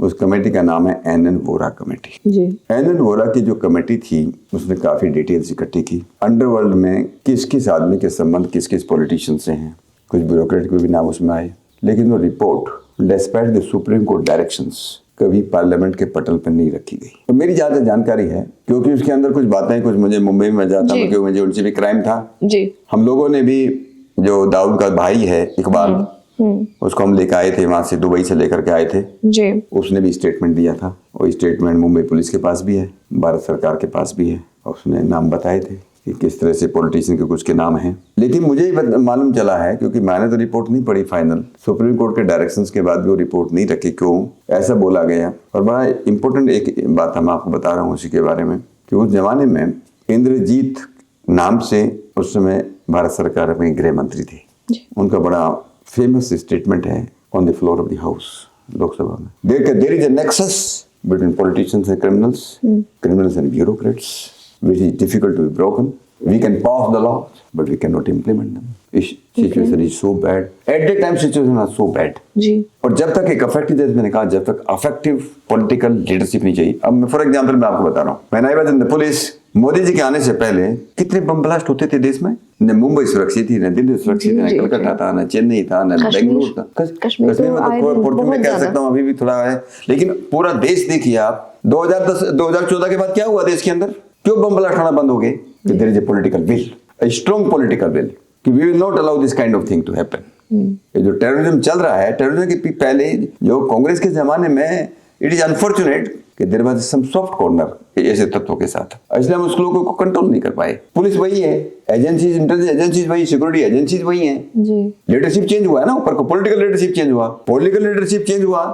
उस कमेटी का नाम है एन वोरा कमेटी। जी। एन वोरा की जो कमेटी थी उसने काफी डिटेल्स इकट्ठी की, अंडरवर्ल्ड में किस किस आदमी के संबंध किस किस पॉलिटिशियन से हैं, कुछ ब्यूरोक्रेट के भी नाम उसमें आए, लेकिन वो report dispatch the supreme court directions कभी पार्लियामेंट के पटल पर नहीं रखी गई। तो मेरी जहाँ तक जानकारी है, क्योंकि उसके अंदर कुछ बातें, कुछ मुझे मुंबई में जाता हूँ क्योंकि मुझे उनसे भी क्राइम था जी। हम लोगों ने भी जो दाऊद का भाई है इकबाल, उसको हम लेकर आए थे वहां से, दुबई से लेकर के आए थे जी। उसने भी स्टेटमेंट दिया था, वो स्टेटमेंट मुंबई पुलिस के पास भी है, भारत सरकार के पास भी है, और उसने नाम बताए थे कि किस तरह से पॉलिटिशियन के कुछ के नाम हैं। लेकिन मुझे मालूम चला है, क्योंकि मैंने तो रिपोर्ट नहीं पढ़ी फाइनल, सुप्रीम कोर्ट के डायरेक्शंस के बाद भी वो रिपोर्ट नहीं रखी, क्यों ऐसा बोला गया। और बड़ा इंपॉर्टेंट एक बात हम आपको बता रहा हूँ उसी के बारे में, कि उस जमाने में इंद्रजीत नाम से उस समय भारत सरकार में गृह मंत्री थे, उनका बड़ा फेमस स्टेटमेंट है on the floor of the house, Lok Sabha में, there is a nexus between politicians and criminals and bureaucrats which is difficult to be broken. We can pass the law but we cannot implement them. Situation is so bad. At that time situation was so bad. जी। और जब तक एक effective, जैसे मैंने कहा, जब तक effective political leadership नहीं चाहिए। अब मैं फॉर एग्जाम्पल मैं आपको बता रहा हूँ, when I was in the police, Modi ji के आने से पहले कितने बम ब्लास्ट होते थे देश में, न मुंबई सुरक्षित थी, न दिल्ली सुरक्षित थी, न कलकत्ता था, न चेन्नई था, न बेंगलुरु था, कश्मीर में तो मैं कह सकता हूँ अभी भी थोड़ा है, लेकिन पूरा देश देखिए आप। 2014 के बाद क्या हुआ देश के अंदर, क्यों बम ब्लास्ट होना बंद हो गए? There is a political will, a strong political will कि we will not allow this kind of thing to happen। ये जो टेररिज्म चल रहा है, टेररिज्म के पहले जो कांग्रेस के जमाने में, इट इज अनफॉर्चुनेट कि there was some soft corner ऐसे तत्वों के साथ, इसलिए हम उस लोगों को कंट्रोल नहीं कर पाए। पुलिस वही है, एजेंसीज, इंटेलिजेंस एजेंसीज वही, सिक्योरिटी एजेंसीज वही हैं जी। लीडरशिप चेंज हुआ है ना, ऊपर को पॉलिटिकल लीडरशिप चेंज हुआ, पॉलिटिकल लीडरशिप चेंज हुआ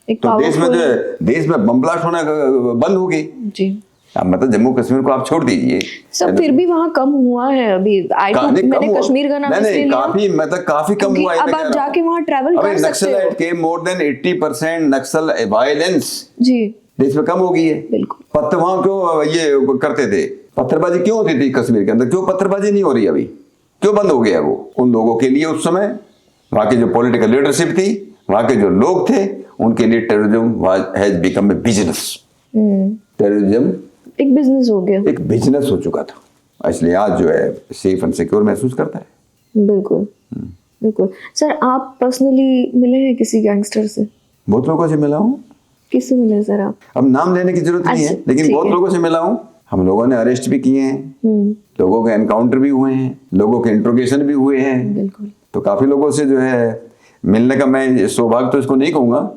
तो देश में जो है, देश में बम ब्लास्ट होना बंद हो गई जी। मतलब जम्मू कश्मीर को आप छोड़ दीजिए, सब फिर भी वहाँ कम हुआ है अभी। मैंने कश्मीर का नाम इसलिए लिया, काफी मतलब काफी कम हुआ है। अब आप जाके वहाँ ट्रैवल कर सकते हो। के मोर देन 80% नक्सल वायलेंस जी देश में कम हो गई है। बिल्कुल। पत्थर वहाँ क्यों ये करते थे, पत्थरबाजी क्यों होती थी कश्मीर के अंदर, क्यों पत्थरबाजी नहीं हो रही अभी, क्यों बंद हो गया? वो उन लोगों के लिए उस समय वहाँ की जो पॉलिटिकल लीडरशिप थी, वहाँ के जो लोग थे, उनके लिए terrorism has become a business. Terrorism एक बिजनेस हो गया, एक बिजनेस हो चुका था, इसलिए आज जो है सेफ एंड सिक्योर महसूस करता है। बिल्कुल बिल्कुल। सर आप पर्सनली मिले हैं किसी गैंगस्टर से? बहुत लोगों से मिला हूँ। किससे मिले सर आप? अब नाम लेने की जरूरत नहीं है, लेकिन बहुत लोगों से मिला हूँ। हम लोगों ने अरेस्ट भी किए हैं, लोगों के एनकाउंटर भी हुए हैं, लोगों के इंट्रोगेशन भी हुए हैं। बिल्कुल। तो काफी लोगों से जो है मिलने का, मैं सौभाग्य तो इसको नहीं कहूंगा,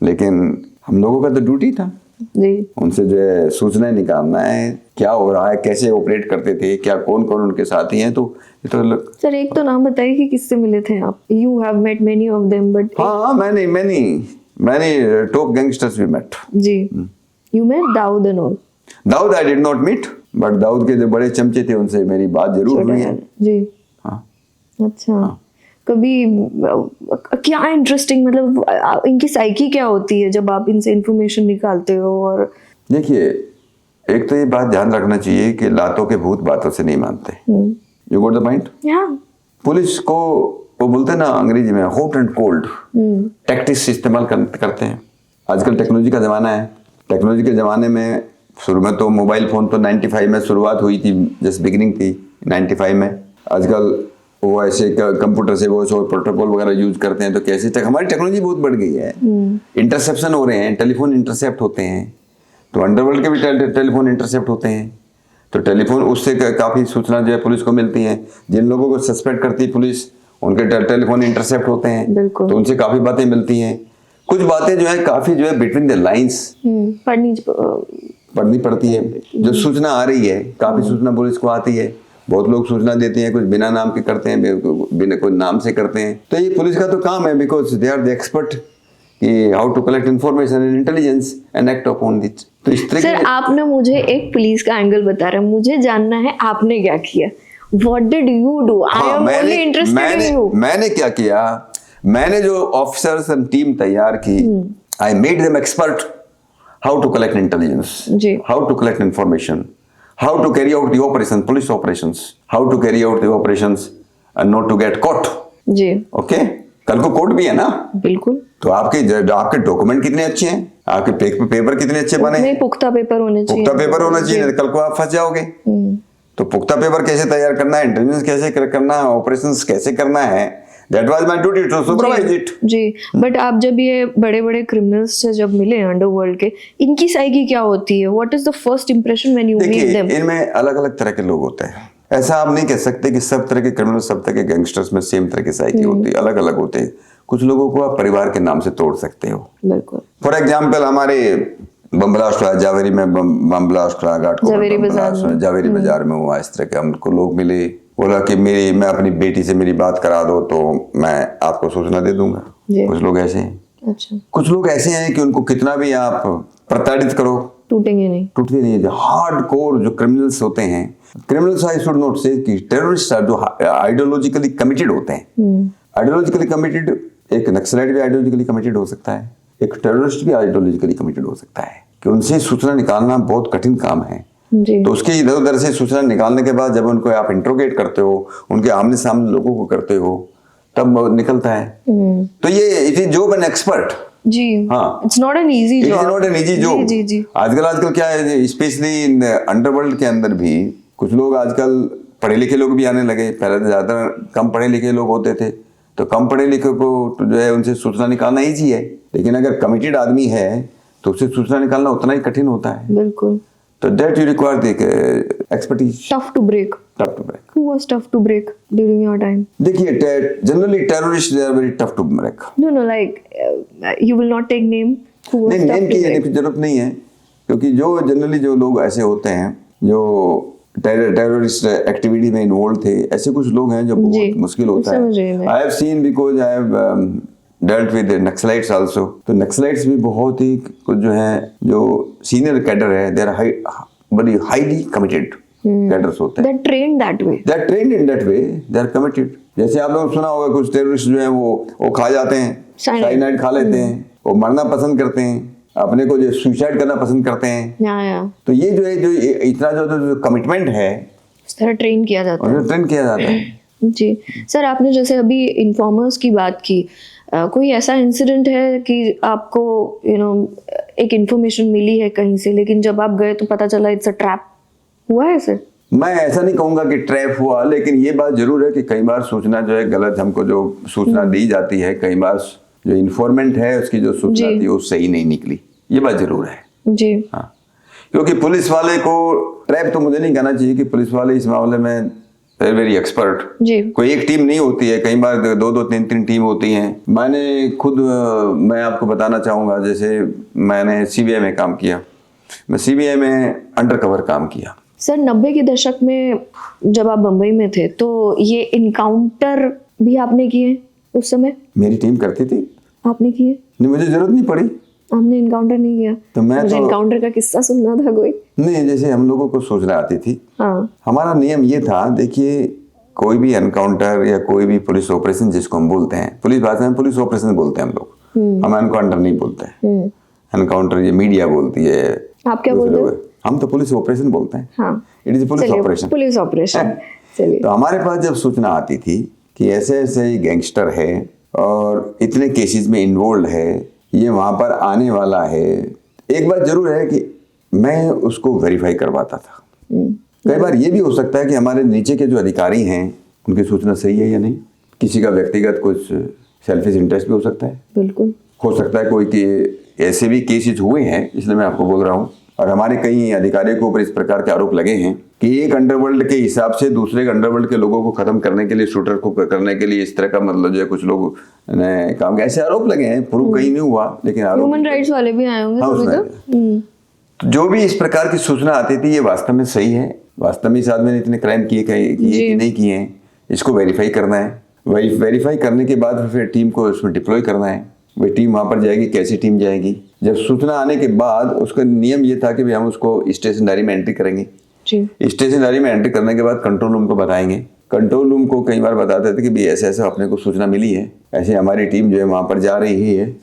लेकिन हम लोगों का तो ड्यूटी था जी उनसे जो है सूचना निकालना है, क्या हो रहा है, कैसे ऑपरेट करते थे, क्या कौन कौन उनके साथी हैं। तो ये तो सर एक तो नाम बताइए कि किससे मिले थे आप? You have met many of them but हाँ, मैंने टॉप गैंगस्टर्स भी मेट। जी you met Dawood and all? Dawood I did not meet, but Dawood के जो बड़े चमचे थे उनसे मेरी बात जरूर हुई है। जी हाँ। अच्छा कभी क्या इंटरेस्टिंग, मतलब इनकी साइकी क्या होती है जब आप इनसे इंफॉर्मेशन निकालते हो? और देखिए, एक तो ये बात ध्यान रखना चाहिए कि लातों के भूत बातों से नहीं मानते। You got the point? या पुलिस को वो बोलते हैं ना अंग्रेजी में हॉट एंड कोल्ड टैक्टिक्स इस्तेमाल करते हैं। आजकल टेक्नोलॉजी का जमाना है। टेक्नोलॉजी के जमाने में शुरू में तो मोबाइल फोन तो 95 में शुरुआत हुई थी, जस्ट बिगिनिंग थी 95 में। आजकल वो ऐसे कंप्यूटर से वो प्रोटोकॉल वगैरह यूज करते हैं। तो कैसे हमारी टेक्नोलॉजी बहुत बढ़ गई है। इंटरसेप्शन हो रहे हैं, टेलीफोन इंटरसेप्ट होते हैं, तो अंडरवर्ल्ड के भी टेलीफोन इंटरसेप्ट होते हैं। तो टेलीफोन उससे काफी सूचना जो है पुलिस को मिलती है। जिन लोगों को सस्पेक्ट करती है पुलिस, उनके टेलीफोन इंटरसेप्ट होते हैं, बिल्कुल। तो उनसे काफी बातें मिलती हैं। कुछ बातें जो है काफी जो है बिटवीन द लाइंस पढ़नी पड़ती है। जो सूचना आ रही है, काफी सूचना पुलिस को आती है। बहुत लोग सूचना देते हैं, कुछ बिना नाम के करते हैं, बिना कोई नाम से करते हैं। तो ये पुलिस का तो काम है, because they are the expert कि how to collect information and intelligence and act upon it. तो इस तरह सर आपने मुझे एक पुलिस का एंगल बता रहा है, मुझे जानना है आपने क्या किया। What did you do? I am only interested in you. मैंने क्या किया? मैंने जो ऑफिसर्स एंड टीम तैयार की, I made them expert how to collect intelligence, how to collect information, how to carry out the operation, police operations, how to carry out the operations and not to get caught. जी okay, कल को court भी है ना। बिल्कुल। तो आपके document कितने अच्छे हैं, आपके पेपर कितने अच्छे बने हैं, पुख्ता पेपर होने चाहिए। पुख्ता पेपर होना चाहिए, कल को आप फंस जाओगे। तो पुख्ता पेपर कैसे तैयार करना है, इंटेलिजेंस कैसे करना है, ऑपरेशंस कैसे करना है, that was my duty to supervise it. जी बट आप जब ये बड़े बड़े क्रिमिनल्स से जब मिले अंडरवर्ल्ड के, इनकी साइकी क्या होती है? What is the first impression when you meet them? इनमें अलग अलग तरह के लोग होते हैं। ऐसा आप नहीं कह सकते कि सब तरह के क्रिमिनल, सब तरह के गैंगस्टर्स में सेम तरह की साइकी होती है, अलग अलग होते हैं। कुछ लोगों को आप परिवार के नाम से तोड़ सकते हो। बिल्कुल। फॉर एग्जाम्पल हमारे बम ब्लास्ट हुआ जावेरी में, बम ब्लास्ट हुआ जावेरी बाजार में हुआ। इस तरह के हमको लोग मिले, बोला कि मैं अपनी बेटी से मेरी बात करा दो तो मैं आपको सूचना दे दूंगा। कुछ लोग ऐसे हैं। अच्छा। कुछ लोग ऐसे हैं कि उनको कितना भी आप प्रताड़ित करो, टूटते नहीं। जो हार्ड कोर जो क्रिमिनल्स होते हैं, criminals I should not say कि टेररिस्ट जो आइडियोलॉजिकली कमिटेड होते हैं। आइडियोलॉजिकली कमिटेड, एक नक्सलाइट भी आइडियोलॉजिकली कमिटेड हो सकता है, एक टेररिस्ट भी आइडियोलॉजिकली कमिटेड हो सकता है। कि उनसे सूचना निकालना बहुत कठिन काम है। तो उसके इधर उधर से सूचना निकालने के बाद जब उनको आप इंट्रोगेट करते हो, उनके आमने सामने लोगों को करते हो, तब निकलता है। तो ये it is job an expert. जी हाँ, it's not an easy job. It's not an easy job. जी आजकल क्या है, स्पेशली इन अंडरवर्ल्ड के अंदर भी कुछ लोग आजकल पढ़े लिखे लोग भी आने लगे। पहले तो ज्यादा कम पढ़े लिखे लोग होते थे, तो कम पढ़े लिखे को तो जो है उनसे सूचना निकालना ईजी है, लेकिन अगर कमिटेड आदमी है तो उससे सूचना निकालना उतना ही कठिन होता है। बिल्कुल। तो that you require the expertise. Tough to break. Who was tough to break during your time? देखिए, generally terrorists they are very tough to break. No, like you will not take name. Who was tough to break? की जरूरत नहीं है, क्योंकि जो generally जो लोग ऐसे होते हैं जो टेररिस्ट एक्टिविटी में इन्वॉल्व थे, ऐसे कुछ लोग हैं जो बहुत मुश्किल होता है। I have seen because I have dealt with Naxalites also. तो नक्सलाइट्स भी बहुत ही कुछ जो है, जो सीनियर कैडर है, they are very highly committed cadres होते हैं। They're trained in that way. They are committed. जैसे आप लोगों ने सुना होगा कुछ टेररिस्ट जो है वो खा जाते हैं, साइनाइड खा लेते हैं, वो मरना पसंद करते हैं, अपने को जो सुसाइड करना पसंद करते हैं। तो ये जो है, जो इतना जो कमिटमेंट है, इस तरह ट्रेन किया जाता है। जी सर, आपने जैसे अभी इन्फॉर्मर्स की बात की, कोई ऐसा इंसिडेंट है कि आपको एक इन्फॉर्मेशन मिली है कहीं से, लेकिन जब आप गए तो पता चला इट्स अ ट्रैप? हुआ है सर? मैं ऐसा नहीं कहूंगा कि ट्रैप हुआ, लेकिन ये बात जरूर है कि कई बार सूचना जो है गलत, हमको जो सूचना दी जाती है, कई बार जो इन्फॉर्मेंट है उसकी जो सूचना थी वो सही नहीं निकली। ये बात जरूर है जी। हाँ, क्योंकि पुलिस वाले को ट्रैप तो मुझे नहीं कहना चाहिए कि पुलिस वाले इस मामले में वेरी वेरी एक्सपर्ट। जी। कोई एक टीम नहीं होती है, कई बार दो दो तीन तीन टीम होती हैं। मैंने खुद मैं आपको बताना चाहूँगा, जैसे मैंने सीबीआई में काम किया, मैं सीबीआई में अंडर कवर काम किया। सर 90 के दशक में जब आप बम्बई में थे तो ये इनकाउंटर भी आपने किए उस समय? मेरी टीम करती थी। आपने किए? नहीं, मुझे जरूरत नहीं पड़ी। आपने इनकाउंटर नहीं किया? तो मैं मुझे तो इनकाउंटर का किस्सा सुनना था कोई। नहीं, जैसे हम लोगों को सूचना आती थी, हाँ। हमारा नियम ये था, देखिए कोई भी एनकाउंटर या कोई भी पुलिस ऑपरेशन जिसको हम बोलते हैं, पुलिस भाषा में पुलिस ऑपरेशन बोलते हैं हम लोग, हम एनकाउंटर नहीं बोलते हैं। एनकाउंटर ये मीडिया बोलती है। आप क्या बोलते हो? हम तो पुलिस ऑपरेशन बोलते हैं। हाँ। It is police operation. Police operation. चलिए। तो हमारे पास जब सूचना आती थी कि ऐसे ऐसे गैंगस्टर है और इतने केसेस में इन्वॉल्व है, ये वहां पर आने वाला है, एक बात जरूर है कि मैं उसको वेरीफाई करवाता था। कई बार ये भी हो सकता है कि हमारे नीचे के जो अधिकारी हैं उनकी सूचना सही है या नहीं, किसी का व्यक्तिगत कुछ सेल्फिश इंटरेस्ट भी हो सकता है। बिल्कुल हो सकता है कोई के ऐसे भी केसेस हुए हैं, इसलिए मैं आपको बोल रहा हूँ। और हमारे कई अधिकारियों के ऊपर इस प्रकार के आरोप लगे हैं कि एक अंडरवर्ल्ड के हिसाब से दूसरे अंडरवर्ल्ड के लोगों को खत्म करने के लिए, शूटर को करने के लिए इस तरह का मतलब जो है कुछ लोग ने काम, ऐसे आरोप लगे हैं। प्रूव कहीं नहीं हुआ, लेकिन आरोप। ह्यूमन राइट्स वाले भी आए होंगे हाँ, कभी तो जो भी इस प्रकार की सूचना आती थी, ये वास्तव में सही है, वास्तव में इस आदमी ने इतने क्राइम किए कि नहीं किए हैं, इसको वेरीफाई करना है। वेरीफाई करने के बाद फिर टीम को उसमें डिप्लॉय करना है। वही टीम वहां पर जाएगी, कैसी टीम जाएगी। जब सूचना आने के बाद उसका नियम ये था कि भाई हम उसको स्टेशन डायरी में एंट्री करेंगे। स्टेशन डायरी में एंट्री करने के बाद कंट्रोल रूम को बताएंगे। कंट्रोल रूम को कई बार बताते थे कि भाई ऐसे ऐसे अपने को सूचना मिली है, ऐसे हमारी टीम जो है वहां पर जा रही है।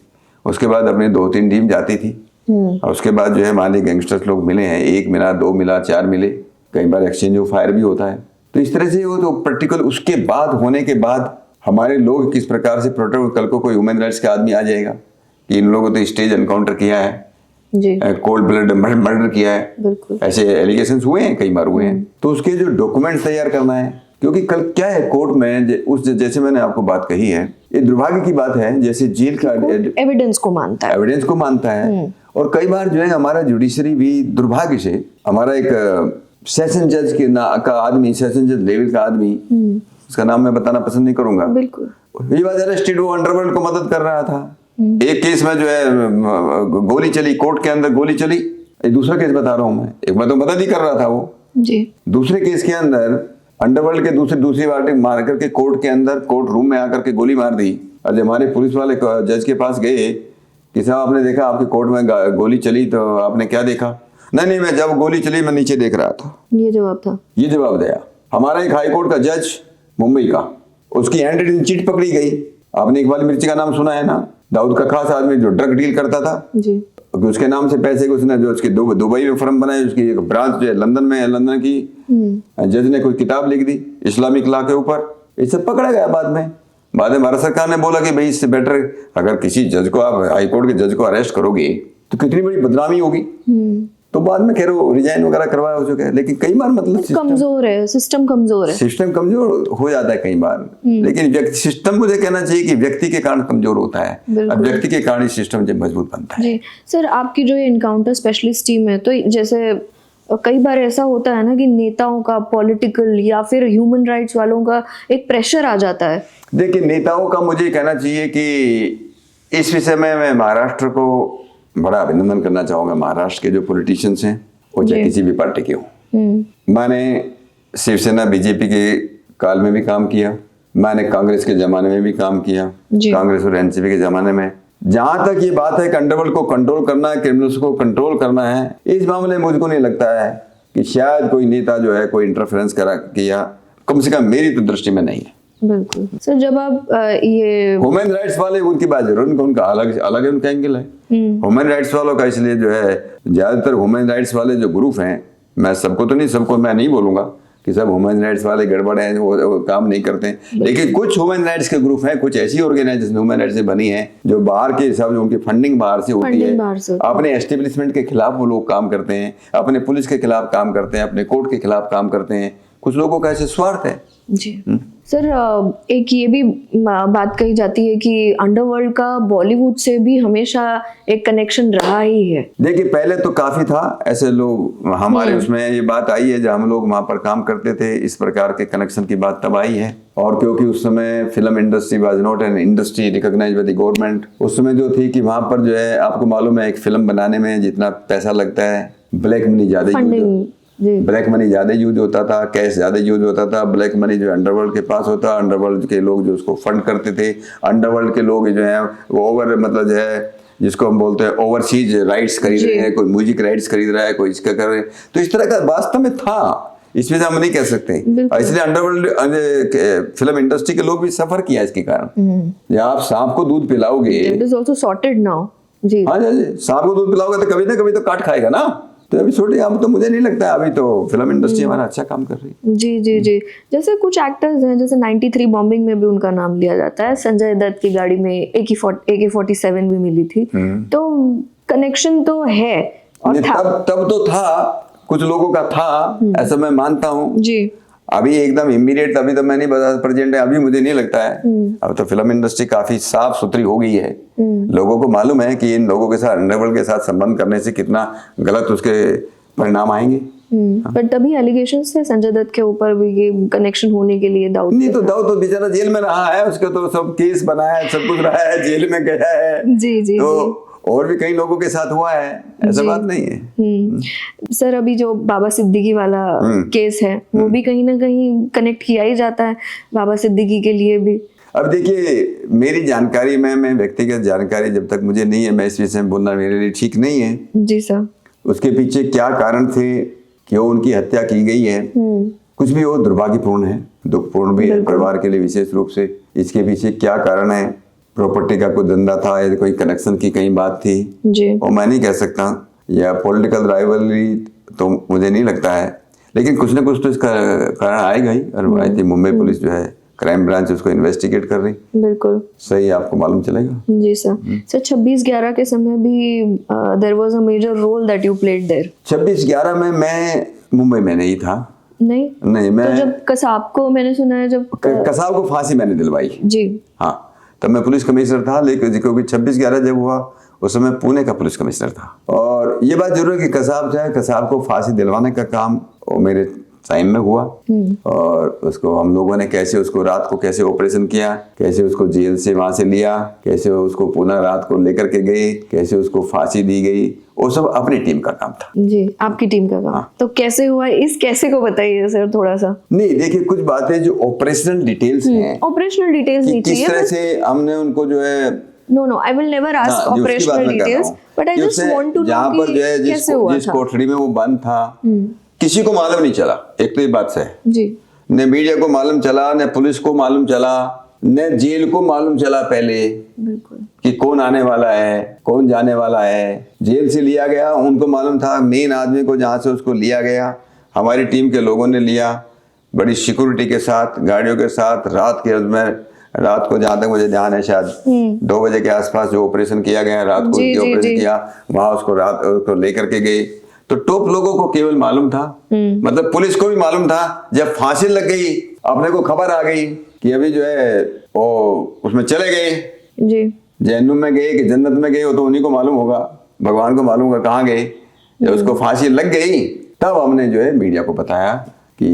उसके बाद अपनी 2-3 टीम जाती थी और उसके बाद जो है मान ली गैंगस्टर्स लोग मिले हैं, 1 मिला, 2 मिला, 4 मिले, कई बार एक्सचेंज ऑफ फायर भी होता है। तो इस तरह से वो तो पर्टिकुलर उसके बाद होने के बाद हमारे लोग किस प्रकार से प्रोटेक्ट, कल को कोई ह्यूमन राइट्स का आदमी आ जाएगा कि इन लोगों तो स्टेज एनकाउंटर किया है, कोल्ड ब्लड मर्डर किया है, ऐसे एलिगेशंस हुए हैं, कई बार हुए हैं। तो उसके जो डॉक्यूमेंट्स तैयार करना है, क्योंकि कल क्या है कोर्ट में उस जैसे मैंने आपको बात कही है, ये दुर्भाग्य की बात है, जैसे जेल का एविडेंस को मानता है और कई बार जो है हमारा जुडिशरी भी दुर्भाग्य से, हमारा एक सेशन जज का आदमी, सेशन जज लेवल का आदमी, उसका नाम मैं बताना पसंद नहीं करूंगा, बिल्कुल ये बात अरेस्टेड, वो अंडरवर्ल्ड को मदद कर रहा था। एक केस में जो है गोली चली, कोर्ट के अंदर गोली चली, दूसरा केस बता रहा हूं मैं, एक मैं तो मदद ही कर रहा था वो जी। दूसरे केस के अंदर अंडरवर्ल्ड के दूसरी पार्टी मार करके कोर्ट के अंदर, कोर्ट रूम में आकर के गोली मार दी। और जब हमारे पुलिस वाले जज के पास गए कि साहब आपने देखा आपके कोर्ट में गोली चली, तो आपने क्या देखा? नहीं, मैं जब गोली चली मैं नीचे देख रहा था। ये जवाब दिया हमारा एक हाई कोर्ट का जज मुंबई का, उसकी हैंड चिट पकड़ी गई। आपने इकबाल मिर्ची का नाम सुना है ना, दाऊद का खास आदमी जो ड्रग डील करता था जी। उसके नाम से पैसे को उसने जो उसके दुबई में फर्म बनाई, उसकी एक ब्रांच जो है लंदन में है, लंदन की जज ने कोई किताब लिख दी इस्लामिक लॉ के ऊपर, इससे पकड़ा गया। बाद में भारत सरकार ने बोला कि भाई इससे बेटर अगर किसी जज को, आप हाई कोर्ट के जज को अरेस्ट करोगे तो कितनी बड़ी बदनामी होगी। तो बाद में कह रहे रिजाइन वगैरह करवाया हो चुका है, लेकिन कई बार मतलब सिस्टम कमजोर हो जाता है कई बार। लेकिन सिस्टम मुझे कहना चाहिए कि व्यक्ति के कारण कमजोर होता है, और व्यक्ति के कारण सिस्टम जब मजबूत बनता है। जी सर, आपकी जो एनकाउंटर स्पेशलिस्ट टीम है, तो जैसे कई बार ऐसा होता है ना कि नेताओं का, पॉलिटिकल या फिर ह्यूमन राइट्स वालों का एक प्रेशर आ जाता है। देखिए नेताओं का मुझे कहना चाहिए कि इस विषय में मैं महाराष्ट्र को बड़ा अभिनंदन करना चाहूंगा। महाराष्ट्र के जो पॉलिटिशियंस हैं वो चाहे किसी भी पार्टी के हों, मैंने शिवसेना बीजेपी के काल में भी काम किया, मैंने कांग्रेस के जमाने में भी काम किया, कांग्रेस और एनसीपी के जमाने में। जहां तक ये बात है कि अंडरवर्ल्ड को कंट्रोल करना है, क्रिमिनल्स को कंट्रोल करना है, इस मामले में मुझको नहीं लगता है कि शायद कोई नेता जो है कोई इंटरफेरेंस किया, कम से कम मेरी तो दृष्टि में नहीं है। बिल्कुल सर, जब आप ये ह्यूमन राइट्स वाले, उनकी बात जरूर, उनका अलग उनका एंगल है। ह्यूमन राइट्स वालों का इसलिए जो है ज्यादातर ह्यूमन राइट्स वाले जो ग्रुप हैं, मैं सबको मैं नहीं बोलूंगा कि सब ह्यूमन राइट्स वाले गड़बड़ हैं, वो काम नहीं करते हैं, लेकिन कुछ ह्यूमन राइट्स के ग्रुप हैं, कुछ ऐसी ऑर्गेनाइजेशन ह्यूमन राइट्स से बनी है जो बाहर के हिसाब से उनकी फंडिंग बाहर से होती है, अपने एस्टेब्लिशमेंट के खिलाफ वो लोग काम करते हैं, अपने पुलिस के खिलाफ काम करते हैं, अपने कोर्ट के खिलाफ काम करते हैं। कुछ लोगों का ऐसे स्वार्थ है जी सर, एक ये भी बात कही जाती है कि अंडरवर्ल्ड का बॉलीवुड से भी हमेशा एक कनेक्शन रहा ही है। देखिए पहले तो काफी था ऐसे लोग, हमारे उसमें ये बात आई है जब हम लोग वहां पर काम करते थे, इस प्रकार के कनेक्शन की बात तब आई है। और क्योंकि उस समय film industry was not an industry recognized by the government, उस समय जो थी कि वहां पर जो है आपको मालूम है एक फिल्म बनाने में जितना पैसा लगता है, ब्लैक मनी ज्यादा ब्लैक मनी ज्यादा यूज होता था, कैश ज्यादा यूज होता था। ब्लैक मनी जो अंडरवर्ल्ड के पास होता, अंडरवर्ल्ड के लोग जो उसको फंड करते थे, अंडरवर्ल्ड के लोग जो है वो ओवर मतलब जो है जिसको हम बोलते हैं ओवरसीज राइट्स खरीद रहे हैं, कोई म्यूजिक राइट्स खरीद रहा है, कोई इसका कर रहे हैं। तो इस तरह का वास्तव में था, इसमें हम नहीं कह सकते। इसलिए अंडरवर्ल्ड फिल्म इंडस्ट्री के लोग भी सफर किया इसके कारण। जब आप सांप को दूध पिलाओगे, it is also sorted now जी। हाँ जी, सांप को दूध पिलाओगे तो कभी ना कभी तो काट खाएगा ना। तो अभी छोटे हम तो मुझे नहीं लगता है, अभी तो फिल्म इंडस्ट्री हमारा अच्छा काम कर रही है। जी जी जी। जैसे कुछ एक्टर्स हैं, जैसे 93 बॉम्बिंग में भी उनका नाम लिया जाता है, संजय दत्त की गाड़ी में AK-47 भी मिली थी, तो कनेक्शन तो है। और तब तो था, कुछ लोगों का था, ऐसा मैं मानता हूँ जी। अभी एकदम इमीडिएट अभी तो मैं नहीं बता प्रेजेंट है, अभी मुझे नहीं लगता है। अब तो फिल्म इंडस्ट्री काफी साफ सुथरी हो गई है, लोगों को मालूम है कि इन लोगों के साथ अंडरवर्ल्ड के साथ संबंध करने से कितना गलत उसके परिणाम आएंगे। पर तभी एलिगेशंस थे संजय दत्त के ऊपर भी ये कनेक्शन होने के लिए। दाऊद नहीं तो दाऊद तो बेचारा जेल में रहा है, उसका तो सब केस बना है, सब कुछ रहा है, जेल में गया है। जी जी तो और भी कई लोगों के साथ हुआ है, ऐसा बात नहीं है। सर अभी जो बाबा सिद्दीकी वाला केस है वो भी कहीं ना कहीं कनेक्ट किया ही जाता है बाबा सिद्दीकी के लिए भी। अब देखिए मेरी जानकारी में, मैं व्यक्तिगत जानकारी जब तक मुझे नहीं है, मैं इस विषय में बोलना मेरे लिए ठीक नहीं है। जी सर। उसके पीछे क्या कारण थे, क्यों उनकी हत्या की गई है, कुछ भी वो दुर्भाग्यपूर्ण है, दुखपूर्ण भी है परिवार के लिए विशेष रूप से। इसके पीछे क्या कारण है, प्रॉपर्टी का कोई धंधा था या कोई कनेक्शन की कहीं बात थी जी, वो मैं नहीं कह सकता, या पॉलिटिकल राइवलरी तो मुझे नहीं लगता है, लेकिन कुछ ना कुछ तो इसका कारण आएगा ही। और आई थिंक मुंबई पुलिस जो है क्राइम ब्रांच उसको इन्वेस्टिगेट कर रही। बिल्कुल सही, आपको मालूम चलेगा। जी सर। सर 26/11 के समय भी there was a major role that you played there. 26/11 में मैं मुंबई में नहीं था। नहीं मैं तो जब कसाब को, मैंने सुना है जब कसाब को फांसी मैंने दिलवाई जी, हाँ, तब मैं पुलिस कमिश्नर था, लेकिन क्योंकि 26/11 जब हुआ उस समय पुणे का पुलिस कमिश्नर था। और ये बात जरूर है कि कसाब को फांसी दिलवाने का काम वो मेरे टाइम में हुआ। और उसको हम लोगों ने कैसे उसको रात को कैसे ऑपरेशन किया, कैसे उसको जेल से वहां से लिया, कैसे उसको पुनः रात को लेकर के गए, कैसे उसको फांसी दी गई, वो सब अपनी टीम का काम था। जी, आपकी टीम का काम। तो कैसे हुआ, इस कैसे को बताइए सर थोड़ा सा। नहीं देखिए, कुछ बातें जो ऑपरेशनल डिटेल्स हैं, ऑपरेशनल डिटेल्स नहीं चाहिए, किस तरह से हमने उनको जो है No, I will never ask operational details, but I just want to know कि कैसे हुआ था। जिस कोठरी में वो बंद था, किसी को मालूम नहीं चला। एक तो ये बात है जी, न मीडिया को मालूम चला, न पुलिस को मालूम चला, न जेल को मालूम चला पहले बिल्कुल कि कौन आने वाला है, कौन जाने वाला है। जेल से लिया गया, उनको मालूम था मेन आदमी को, जहां से उसको लिया गया हमारी टीम के लोगों ने लिया, बड़ी सिक्योरिटी के साथ, गाड़ियों के साथ। रात को जहां तक मुझे ध्यान है शायद 2 बजे के आसपास जो ऑपरेशन किया गया, रात को ऑपरेशन किया, वहां उसको रात को लेकर के गए। तो टॉप लोगों को केवल मालूम था, मतलब पुलिस को भी मालूम था। जब फांसी लग गई, अपने को खबर आ गई कि अभी जो है वो उसमें चले गए जी, जहन्नुम में गए कि जन्नत में गए, वो तो उन्हीं को मालूम होगा, भगवान को मालूम होगा कहाँ गए। जब उसको फांसी लग गई तब हमने जो है मीडिया को बताया कि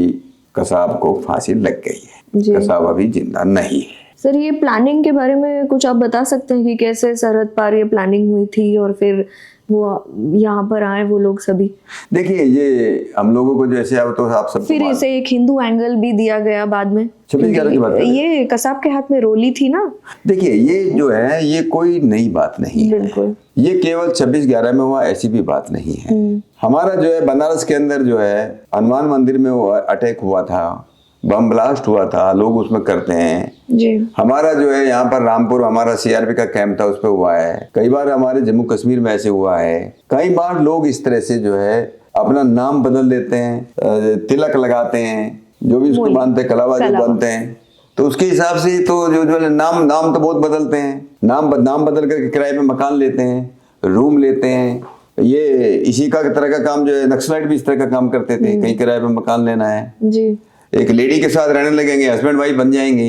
कसाब को फांसी लग गई है, कसाब अभी जिंदा नहीं है। सर ये प्लानिंग के बारे में कुछ आप बता सकते हैं कि कैसे सरहद पार ये प्लानिंग हुई थी और फिर वो यहाँ पर आए वो लोग सभी? देखिए ये हम लोगों को जैसे अब तो आप सब फिर इसे एक हिंदू एंगल भी दिया गया बाद में। 26/11 की बात है, ये कसाब के हाथ में रोली थी ना। देखिए ये जो है ये कोई नई बात नहीं है, बिल्कुल ये केवल 26/11 में हुआ ऐसी भी बात नहीं है। हमारा जो है बनारस के अंदर जो है हनुमान मंदिर में वो अटैक हुआ था, बम ब्लास्ट हुआ था, लोग उसमें करते हैं जी। हमारा जो है यहाँ पर रामपुर हमारा सीआरपी का कैंप था, उस पर हुआ है। कई बार हमारे जम्मू कश्मीर में ऐसे हुआ है। कई बार लोग इस तरह से जो है अपना नाम बदल देते हैं, तिलक लगाते हैं, जो भी उसको बांधते हैं, कलावा जो बांधते हैं, तो उसके हिसाब से तो जो नाम तो बहुत बदलते हैं। नाम बदल करके किराए पे मकान लेते हैं, रूम लेते हैं। ये इसी का तरह का काम जो है नक्सलाइट भी इस तरह का काम करते थे, कहीं किराए पे मकान लेना है जी। एक लेडी के साथ रहने लगेंगे, हस्बैंड वाइफ बन जाएंगे।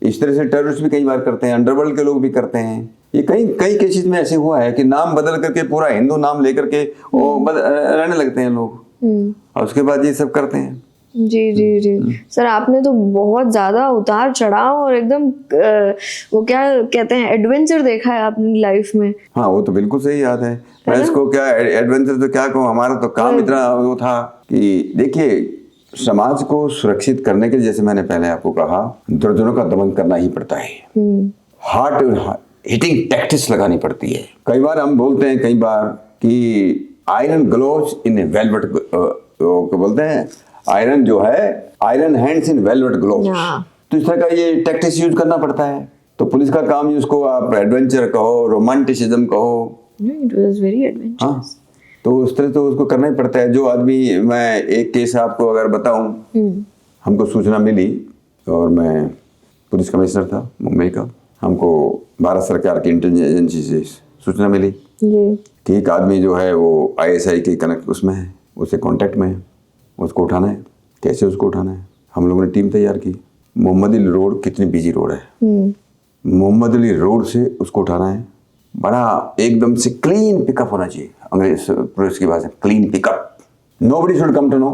इस तरह से टेररिस्ट भी कई बार करते हैं, अंडरवर्ल्ड के लोग भी करते हैं। ये कई कई केसेस में ऐसे हुआ है कि नाम बदल करके पूरा हिंदू नाम लेकर के वो रहने लगते हैं लोग, और उसके बाद ये सब करते हैं। जी जी जी सर, आपने तो बहुत ज्यादा उतार चढ़ाव और एकदम वो क्या कहते हैं एडवेंचर देखा है अपनी लाइफ में। हाँ, वो तो बिल्कुल सही याद है। मैं इसको क्या एडवेंचर तो क्या कहूँ, हमारा तो काम इतना वो था कि देखिए, समाज को सुरक्षित करने के लिए, जैसे मैंने पहले आपको कहा, दुर्जनों का दमन करना ही पड़ता है। हार्ट हिटिंग टैक्टिक्स लगानी पड़ती है। कई बार हम बोलते हैं कई बार कि आयरन ग्लोव्स इन वेलवेट, बोलते हैं आयरन जो है, iron hands in velvet gloves. तो इस तरह का ये टैक्टिक्स यूज करना पड़ता है। तो पुलिस का काम, उसको आप एडवेंचर कहो, रोमांटिसिज्म कहो, इट वाज वेरी एडवेंचरस। हाँ, तो उस तरह तो उसको करना ही पड़ता है। जो आदमी, मैं एक केस आपको अगर बताऊं, हमको सूचना मिली, और मैं पुलिस कमिश्नर था मुंबई का, हमको भारत सरकार की इंटेलिजेंस एजेंसी से सूचना मिली कि एक आदमी जो है वो ISI के कनेक्ट उसमें है, उससे कांटेक्ट में है, उसको उठाना है। कैसे उसको उठाना है? हम लोगों ने टीम तैयार की। मोहम्मद अली रोड, कितनी बिजी रोड है, मोहम्मद अली रोड से उसको उठाना है। बड़ा एकदम से क्लीन पिकअप होना चाहिए, अंग्रेज पुलिस की भाषा clean pickup. Nobody should come to know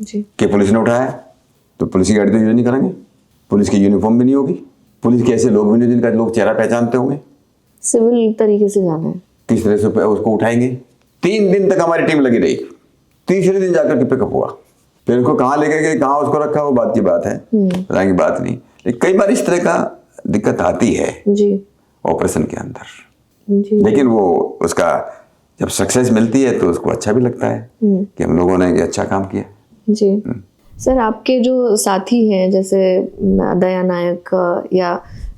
कि पुलिस ने उठाया। तो पुलिस की गाड़ी तो यूज नहीं करेंगे, पुलिस की यूनिफॉर्म भी नहीं होगी, पुलिस के ऐसे लोग भी नहीं जिनका लोग चेहरा पहचानते होंगे। सिविल तरीके से जाना है। किस तरह से उसको उठाएंगे? 3 दिन तक हमारी टीम लगी रही। तीसरे दिन जाकर के पिकअप हुआ। फिर उसको कहाँ लेके गए, कहाँ उसको रखा, वो बात की बात है, पता की बात नहीं। लेकिन कई बार इस तरह का दिक्कत आती है जी ऑपरेशन के अंदर जी। लेकिन वो उसका जब सक्सेस मिलती है तो उसको अच्छा भी लगता है कि हम लोगों ने अच्छा काम किया जी। सर, आपके जो साथी हैं जैसे दया नायक या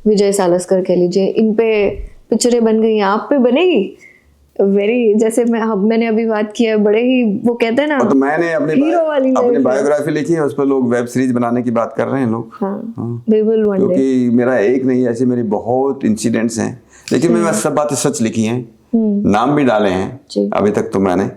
विजय सालस्कर कह लीजिए, इन पे पिक्चरें बन गई, आप पे बनेगी? वेरी, जैसे मैंने अभी बात की है, बड़े ही वो कहते हैं ना, तो मैंने अपनी बायोग्राफी लिखी है, उस पर लोग वेब सीरीज बनाने की बात कर रहे हैं लोग। क्योंकि मेरा एक नहीं, ऐसे मेरी बहुत इंसिडेंट्स हैं, लेकिन मैं सब बातें सच लिखी हैं, नाम भी डाले हैं अभी तक तो मैंने।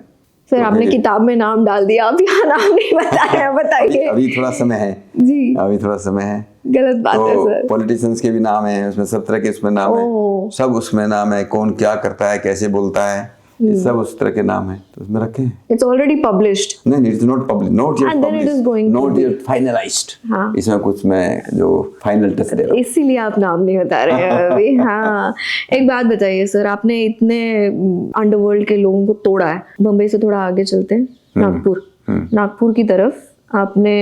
फिर आपने किताब में नाम डाल दिया, आप यहाँ नाम नहीं बताया, बताइए। अभी थोड़ा समय है जी, अभी थोड़ा समय है। गलत बात है सर। पॉलिटिशियंस के भी नाम है उसमें, सब तरह के उसमें नाम है, सब उसमें नाम है, कौन क्या करता है, कैसे बोलता है, ये सब उस तरह के नाम है, तो उसमें रखे। It's already published. नहीं, it's not publish, not yet publish, not yet finalised. इसमें कुछ मैं जो फाइनल टच दे रहा हूं, इसीलिए आप नाम नहीं बता रहे हैं अभी। हाँ, एक बात बताइए सर, आपने इतने अंडरवर्ल्ड के लोगों को तोड़ा है। बम्बई से थोड़ा आगे चलते हैं, नागपुर की तरफ आपने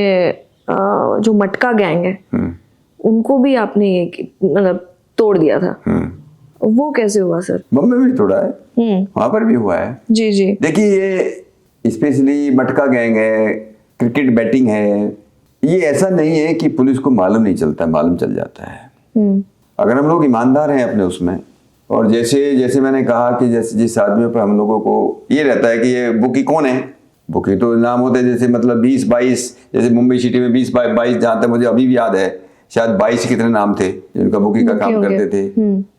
जो मटका गैंग है उनको भी आपने मतलब तोड़ दिया था। वो कैसे हुआ सर? बम्बई में भी तोड़ा है, वहां पर भी हुआ है जी जी। देखिए, ये स्पेशली मटका गैंग है, क्रिकेट बैटिंग है, ये ऐसा नहीं है कि पुलिस को मालूम नहीं चलता, मालूम चल जाता है अगर हम लोग ईमानदार हैं अपने उसमें। और जैसे मैंने कहा कि जैसे जिस आदमी पर हम लोगों को ये रहता है कि ये बुकी कौन है, बुकी तो नाम होते हैं, जैसे मतलब 20-22, जैसे मुंबई सिटी में 20-22, जहां तक मुझे अभी भी याद है, शायद 22 कितने नाम थे जिनका बुकी का काम करते थे।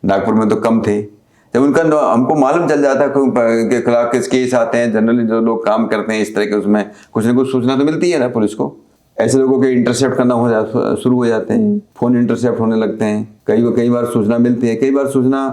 नागपुर में तो कम थे। जब उनका हमको मालूम चल जाता है के खिलाफ किस केस आते हैं, जनरली जो लोग काम करते हैं इस तरह के, उसमें कुछ न कुछ सूचना तो मिलती है ना पुलिस को। ऐसे लोगों के इंटरसेप्ट करना शुरू हो जाते हैं, फोन इंटरसेप्ट होने लगते हैं। कई बार सूचना मिलती है, कई बार सूचना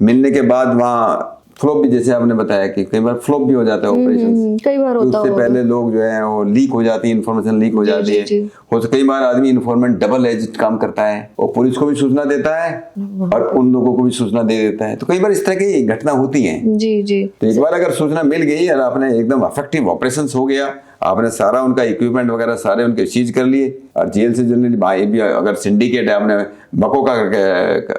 मिलने के बाद वहाँ फ्लॉप भी, जैसे आपने बताया कि कई बार फ्लॉप भी हो जाता है ऑपरेशन, कई बार होता है। उससे पहले लोग जो है वो लीक हो जाती है, इन्फॉर्मेशन लीक हो जाती है। हो कई बार आदमी इन्फॉर्मेंट डबल एज काम करता है, और पुलिस को भी सूचना देता है और उन लोगों को भी सूचना दे देता है। तो कई बार इस तरह की घटना होती है जी जी। तो एक बार अगर सूचना मिल गई और आपने एकदम इफेक्टिव ऑपरेशन हो गया, आपने सारा उनका इक्विपमेंट वगैरह सारे उनके सीज कर लिए, और जेल से जनरली भाई भी अगर सिंडिकेट है, आपने बको का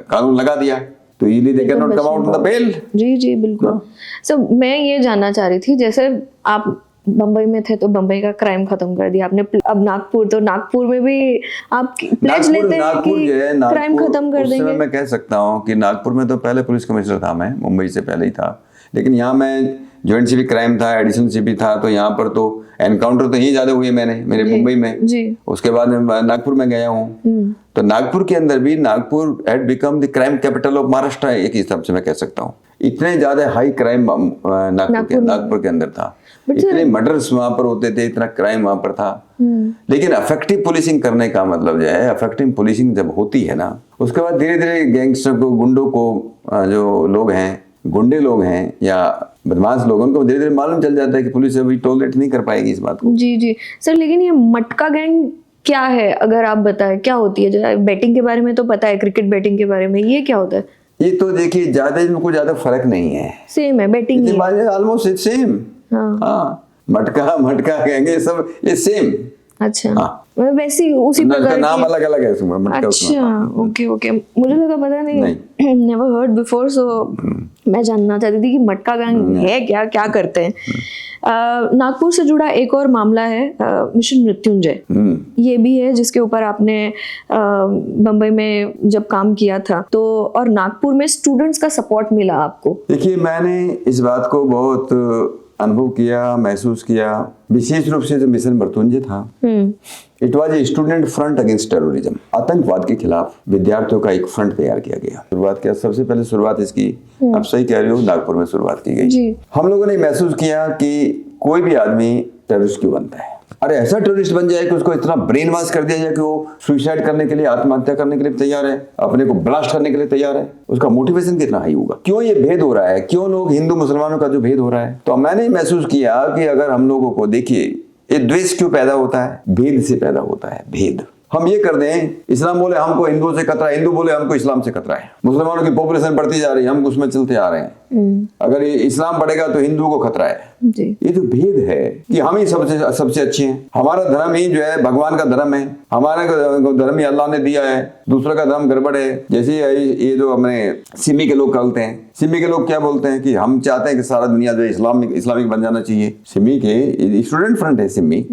कानून लगा दिया, तो easily they can not come out of the bail. जी जी बिल्कुल। सो मैं ये जानना चाह रही थी, जैसे आप बम्बई में थे तो बम्बई का क्राइम खत्म कर दिया आपने, अब नागपुर, तो नागपुर में भी आप प्लेज लेते हैं कि क्राइम खत्म कर देंगे? मैं कह सकता हूँ कि नागपुर में तो पहले पुलिस कमिश्नर था मैं, मुंबई से पहले ही था, लेकिन यहाँ मैं ज्वाइंट सिविक क्राइम था, एडिशनल सिपी था, तो यहाँ पर तो एनकाउंटर तो यही ज्यादा हुए मेरे मुंबई में जी। उसके बाद मैं नागपुर में गया हूँ, तो नागपुर के अंदर भी, Nagpur had become the crime capital of Maharashtra, एक हिसाब से मैं कह सकता हूँ। इतने ज्यादा हाई क्राइम नागपुर के अंदर था, इतने मर्डर्स वहां पर होते थे, इतना क्राइम वहां पर था। लेकिन अफेक्टिव पुलिसिंग करने का मतलब जो है, अफेक्टिव पुलिसिंग जब होती है ना, उसके बाद धीरे धीरे गैंगस्टर को, गुंडों को, जो लोग हैं, गुंडे लोग हैं या बदमाश लोग, उनको धीरे धीरे मालूम चल जाता है कि पुलिस अभी टॉलरेट नहीं कर पाएगी इस बात को। जी जी सर, लेकिन ये मटका गैंग क्या है, अगर आप बताएं क्या होती है? जैसे बैटिंग के बारे में तो पता है, क्रिकेट बैटिंग के बारे में, ये क्या होता है? ये तो देखिए ज्यादा, इनमें कोई ज्यादा फर्क नहीं है, सेम है, बैटिंग ही है। Almost same. हाँ, मटका कहेंगे सब, ये सेम। अच्छा, हाँ, वैसे ही उसी उसका प्रकार नाम की। अलग अलग है उसमें, मटका अच्छा, ओके ओके, मुझे लगा पता नहीं, नेवर हर्ड बिफोर, सो मैं जानना चाहती थी कि मटका गैंग है क्या, क्या करते हैं। नागपुर से जुड़ा एक और मामला है, मिशन मृत्युंजय। ये भी है जिसके ऊपर आपने बम्बई में जब काम किया था, तो और नागपुर में स्टूडेंट्स का सपोर्ट मिला आपको। देखिए, मैंने इस बात को बहुत अनुभव किया, महसूस किया, विशेष रूप से जो मिशन मृत्युंजय था, it was a student front against terrorism. आतंकवाद के खिलाफ विद्यार्थियों का एक फ्रंट तैयार किया गया। सबसे पहले शुरुआत इसकी, आप सही कह रहे हो, नागपुर में शुरुआत की गई। हम लोगों ने महसूस किया कि कोई भी आदमी टेररिस्ट क्यों बनता है। अरे ऐसा टेररिस्ट बन जाए कि उसको इतना ब्रेन वॉश कर दिया जाए कि वो सुसाइड करने के लिए, आत्महत्या करने के लिए तैयार है, अपने को ब्लास्ट करने के लिए तैयार है। उसका मोटिवेशन कितना हाई होगा। क्यों ये भेद हो रहा है, क्यों लोग, हिंदू मुसलमानों का जो भेद हो रहा है, तो मैंने महसूस किया कि अगर हम लोगों को, देखिए, ये द्वेष क्यों पैदा होता है, भेद से पैदा होता है। भेद हम ये कर दें, इस्लाम बोले हमको हिंदुओं से खतरा है, हिंदू बोले हमको इस्लाम से खतरा है, मुसलमानों की पॉपुलेशन बढ़ती जा रही है, हम उसमें चलते आ रहे हैं, अगर ये इस्लाम बढ़ेगा तो हिंदुओं को खतरा है। ये जो भेद है कि हम ही सबसे अच्छे हैं, हमारा धर्म ही जो है भगवान का धर्म है, हमारा धर्म ही अल्लाह ने दिया है, दूसरा का धर्म गड़बड़ है। जैसे ये जो अपने सिमी के लोग कहते हैं, सिमी के लोग क्या बोलते हैं कि हम चाहते हैं कि सारा दुनिया जो इस्लामिक बन जाना चाहिए। सिमी के स्टूडेंट फ्रंट है सिमी,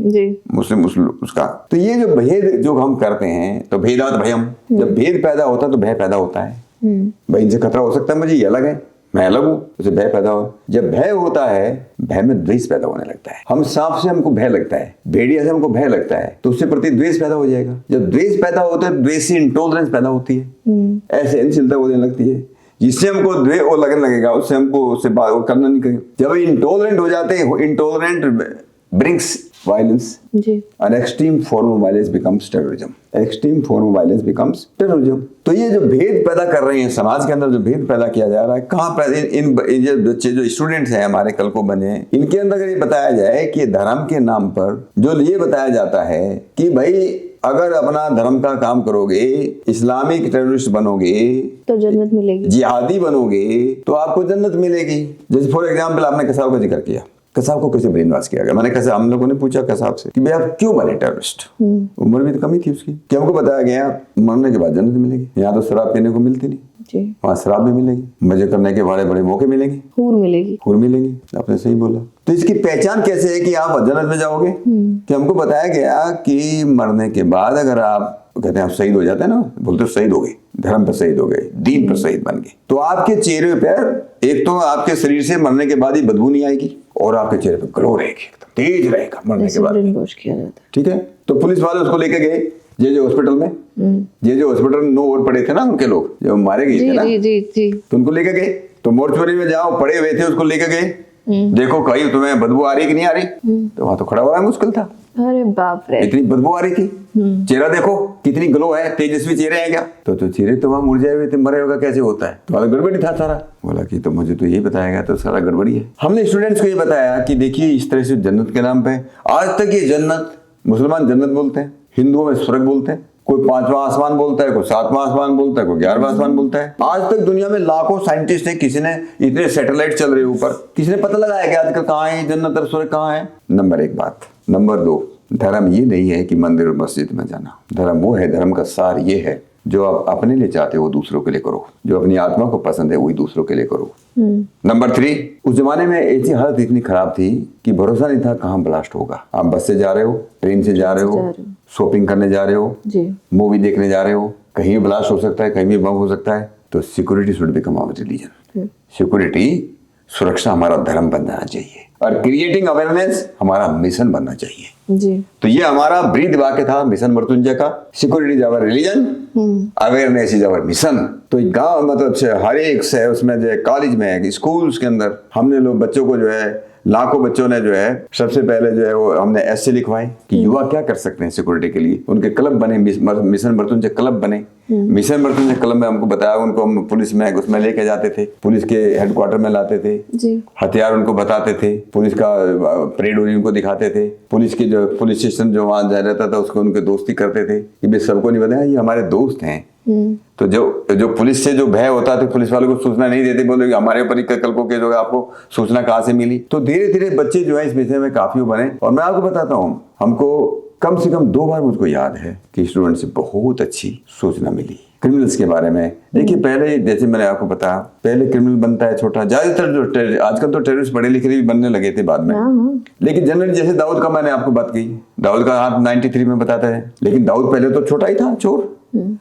मुस्लिम उसका। तो ये जो भेद जो हम करते हैं, तो भेदात भयम, जब भेद पैदा होता है तो भय पैदा होता है। भाई इनसे खतरा हो सकता है, मुझे ये अलग है, मैं अलग हूं, उसे भय पैदा हो। जब भय होता है, भय में द्वेष पैदा होने लगता है। हम सांप से हमको भय लगता है, भेड़िया से हमको भय लगता है, तो उससे प्रति द्वेष पैदा हो जाएगा। जब द्वेष पैदा होता है, द्वेष से इंटॉलरेंस पैदा होती है, असहनशीलता होने लगती है, जिससे हमको द्वेष वो लगने लगेगा, उससे हमको उससे बात करना नहीं करेंगे। जब इंटॉलरेंट हो जाते हैं, intolerant brings violence, an extreme form of violence becomes terrorism. Extreme form of violence becomes terrorism. तो ये जो भेद पैदा कर रहे हैं समाज के अंदर, जो भेद पैदा किया जा रहा है, कहाँ पर इन बच्चे जो स्टूडेंट्स हैं हमारे, कल को बने, इनके अंदर अगर ये बताया जाए कि धर्म के नाम पर जो ये बताया जाता है कि भाई अगर अपना धर्म का काम करोगे, इस्लामिक टेररिस्ट बनोगे तो जन्नत मिलेगी, जिहादी बनोगे तो आपको जन्नत मिलेगी। जैसे फॉर एग्जाम्पल आपने कसाब का जिक्र किया, कसाब को कैसे ब्रेन वॉश किया गया। मैंने कैसे, हम लोगों ने पूछा कसाब से कि भाई आप क्यों बने टेररिस्ट, उम्र भी तो कम ही थी उसकी, कि हमको बताया गया मरने के बाद जन्नत मिलेगी। यहाँ तो शराब पीने को मिलती नहीं, वहाँ शराब भी मिलेगी, मजे करने के बड़े बड़े मौके मिलेंगे, हूर मिलेगी। आपने सही बोला। तो इसकी पहचान कैसे है कि आप जन्नत में जाओगे, कि हमको बताया गया कि मरने के बाद अगर आप, कहते हैं आप शहीद हो जाते हैं ना, बोलते हो शहीद हो गए, धर्म पर शहीद हो गए, दीन पर शहीद बन गए, तो आपके चेहरे पर एक तो आपके शरीर से मरने के बाद ही बदबू नहीं आएगी, और आपके चेहरे पर ग्लो रहेगी, एकदम तेज रहेगा मरने के बाद। ठीक है, तो पुलिस वाले उसको लेके गए जे हॉस्पिटल में, जे हॉस्पिटल में 9 और पड़े थे ना उनके लोग, जो मारे गए थे ना, तो उनको लेके गए, तो मोर्चुरी में जाओ, पड़े हुए थे, उसको लेके गए, देखो कहीं तुम्हें बदबू आ रही कि नहीं आ रही, तो वहां तो खड़ा हुआ मुश्किल था। अरे बाप रे, इतनी बदबू आ रही थी, चेहरा देखो कितनी ग्लो है, तेजस्वी चेहरे हैं क्या, तो चेहरे तो वहां मुरझाए हुए थे, मरे होगा, कैसे होता है, तो गड़बड़ी था सारा। बोला कि तो मुझे तो यही बताया गया, तो सारा गड़बड़ी है। हमने स्टूडेंट्स को ये बताया कि देखिए इस तरह से जन्नत के नाम पे, आज तक ये जन्नत, मुसलमान जन्नत बोलते हैं, हिंदुओं में स्वर्ग बोलते हैं, कोई 5वां आसमान बोलता है, कोई 7वां आसमान बोलता है, कोई 11वां आसमान बोलता है। आज तक दुनिया में लाखों साइंटिस्ट हैं, किसी ने, इतने सैटेलाइट चल रहे ऊपर, किसी ने पता लगाया कि आजकल कहाँ है जन्नत और स्वर्ग कहाँ है। नंबर 1 बात। नंबर 2, धर्म ये नहीं है कि मंदिर और मस्जिद में जाना, धर्म वो है, धर्म का सार ये है, जो आप अपने लिए चाहते हो दूसरों के लिए करो, जो अपनी आत्मा को पसंद है वही दूसरों के लिए करो। नंबर 3, उस जमाने में ऐसी हालत इतनी खराब थी कि भरोसा नहीं था कहाँ ब्लास्ट होगा। आप बस से जा रहे हो, ट्रेन से जा रहे हो, शॉपिंग करने जा रहे हो, मूवी देखने जा रहे हो, कहीं भी ब्लास्ट हो सकता है, कहीं भी बम हो सकता है। तो security should become our religion. Security सुरक्षा हमारा धर्म बन जाना चाहिए और क्रिएटिंग अवेयरनेस हमारा मिशन बनना चाहिए। जी। तो ये हमारा ब्रीद वाक्य था मिशन मृत्युंजय का। Security is our religion, awareness is our mission. तो गांव मतलब हर एक से उसमें जो है कॉलेज में स्कूल्स के अंदर हमने लोग बच्चों को जो है लाखों बच्चों ने जो है सबसे पहले जो है वो हमने ऐसे लिखवाए कि युवा क्या कर सकते हैं सिक्योरिटी के लिए। उनके क्लब बने, मिशन मृत्युंजय क्लब बने। मिशन मृत्युंजय क्लब में हमको बताया, उनको हम पुलिस में उसमें लेके जाते थे, पुलिस के हेडक्वार्टर में लाते थे जी। हथियार उनको बताते थे, पुलिस का परेड उनको दिखाते थे, पुलिस के जो पुलिस स्टेशन जो वहां जा रहता था उसको उनके दोस्ती करते थे कि भाई सबको नहीं बताया ये हमारे दोस्त हैं। तो जो पुलिस से जो भय होता था, पुलिस वालों को सूचना नहीं देते, बोले हमारे ऊपर कल को के जो है आपको सूचना कहाँ से मिली। तो धीरे धीरे बच्चे जो है इस विषय में काफी बने। और मैं आपको बताता हूँ, हमको कम से कम 2 बार मुझको याद है कि स्टूडेंट से बहुत अच्छी सूचना मिली क्रिमिनल्स के बारे में। देखिए पहले जैसे मैंने आपको बताया, पहले क्रिमिनल बनता है छोटा, ज्यादातर जो आजकल तो टेररिस्ट पढ़े लिखे भी बनने लगे थे बाद में, लेकिन जनरली जैसे दाऊद का मैंने आपको बात की, दाऊद का हाथ 93 में बताता है, लेकिन दाऊद पहले तो छोटा ही था, चोर।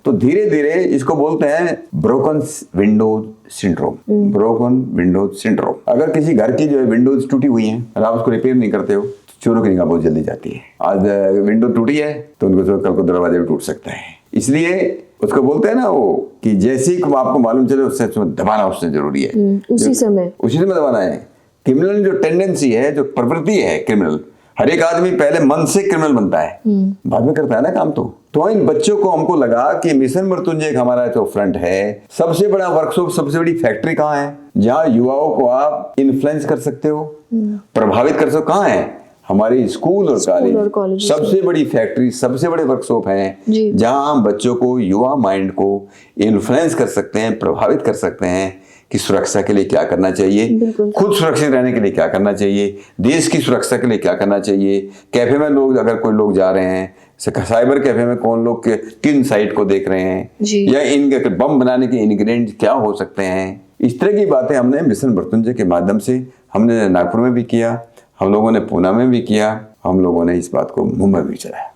तो धीरे धीरे इसको बोलते हैं broken Windows syndrome. Broken Windows syndrome. अगर किसी घर की जो है विंडोज टूटी हुई है और आप उसको रिपेयर नहीं करते हो, चोरों की निगाह बहुत जल्दी जाती है। आज विंडो टूटी है तो उनको कल को दरवाजे भी टूट सकता है। इसलिए उसको बोलते हैं ना वो कि जैसे ही आपको मालूम चले उससे दबाना उससे जरूरी है, उसी समय दबाना है। क्रिमिनल जो टेंडेंसी है, जो प्रवृत्ति है क्रिमिनल, हर एक आदमी पहले मन से क्रिमिनल बनता है, बाद में करता है ना काम। तो इन बच्चों को हमको लगा कि मिशन मृत्युंजय एक हमारा जो फ्रंट है, सबसे बड़ा वर्कशॉप, सबसे बड़ी फैक्ट्री कहाँ है जहाँ युवाओं को आप इन्फ्लुएंस कर सकते हो, प्रभावित कर सकते हो, कहाँ है? हमारे स्कूल और कॉलेज सबसे बड़ी फैक्ट्री, सबसे बड़े वर्कशॉप हैं जहां हम बच्चों को, युवा माइंड को इन्फ्लुएंस कर सकते हैं, प्रभावित कर सकते हैं कि सुरक्षा के लिए क्या करना चाहिए, खुद सुरक्षित रहने के लिए क्या करना चाहिए, देश की सुरक्षा के लिए क्या करना चाहिए। कैफे में लोग, अगर कोई लोग जा रहे हैं साइबर कैफे में, कौन लोग किन साइट को देख रहे हैं, या इनके बम बनाने के इंग्रेडिएंट क्या हो सकते हैं, इस तरह की बातें हमने मिशन मृत्युंजय के माध्यम से हमने नागपुर में भी किया, हम लोगों ने पूना में भी किया, हम लोगों ने इस बात को मुंबई में भी चलाया।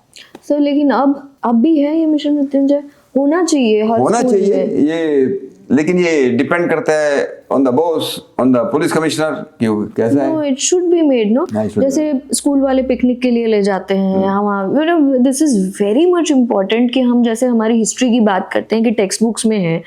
सर लेकिन अब भी है ये मिशन मृत्युंजय, होना चाहिए, होना चाहिए ये, लेकिन ये डिपेंड करता है on the boss, on the police commissioner, क्यों कैसा है। It should be made no. जैसे स्कूल वाले पिकनिक के लिए ले जाते हैं, हम you know this is very much important कि हम जैसे हमारी हिस्ट्री की बात करते हैं कि टेक्स्ट बुक्स में है,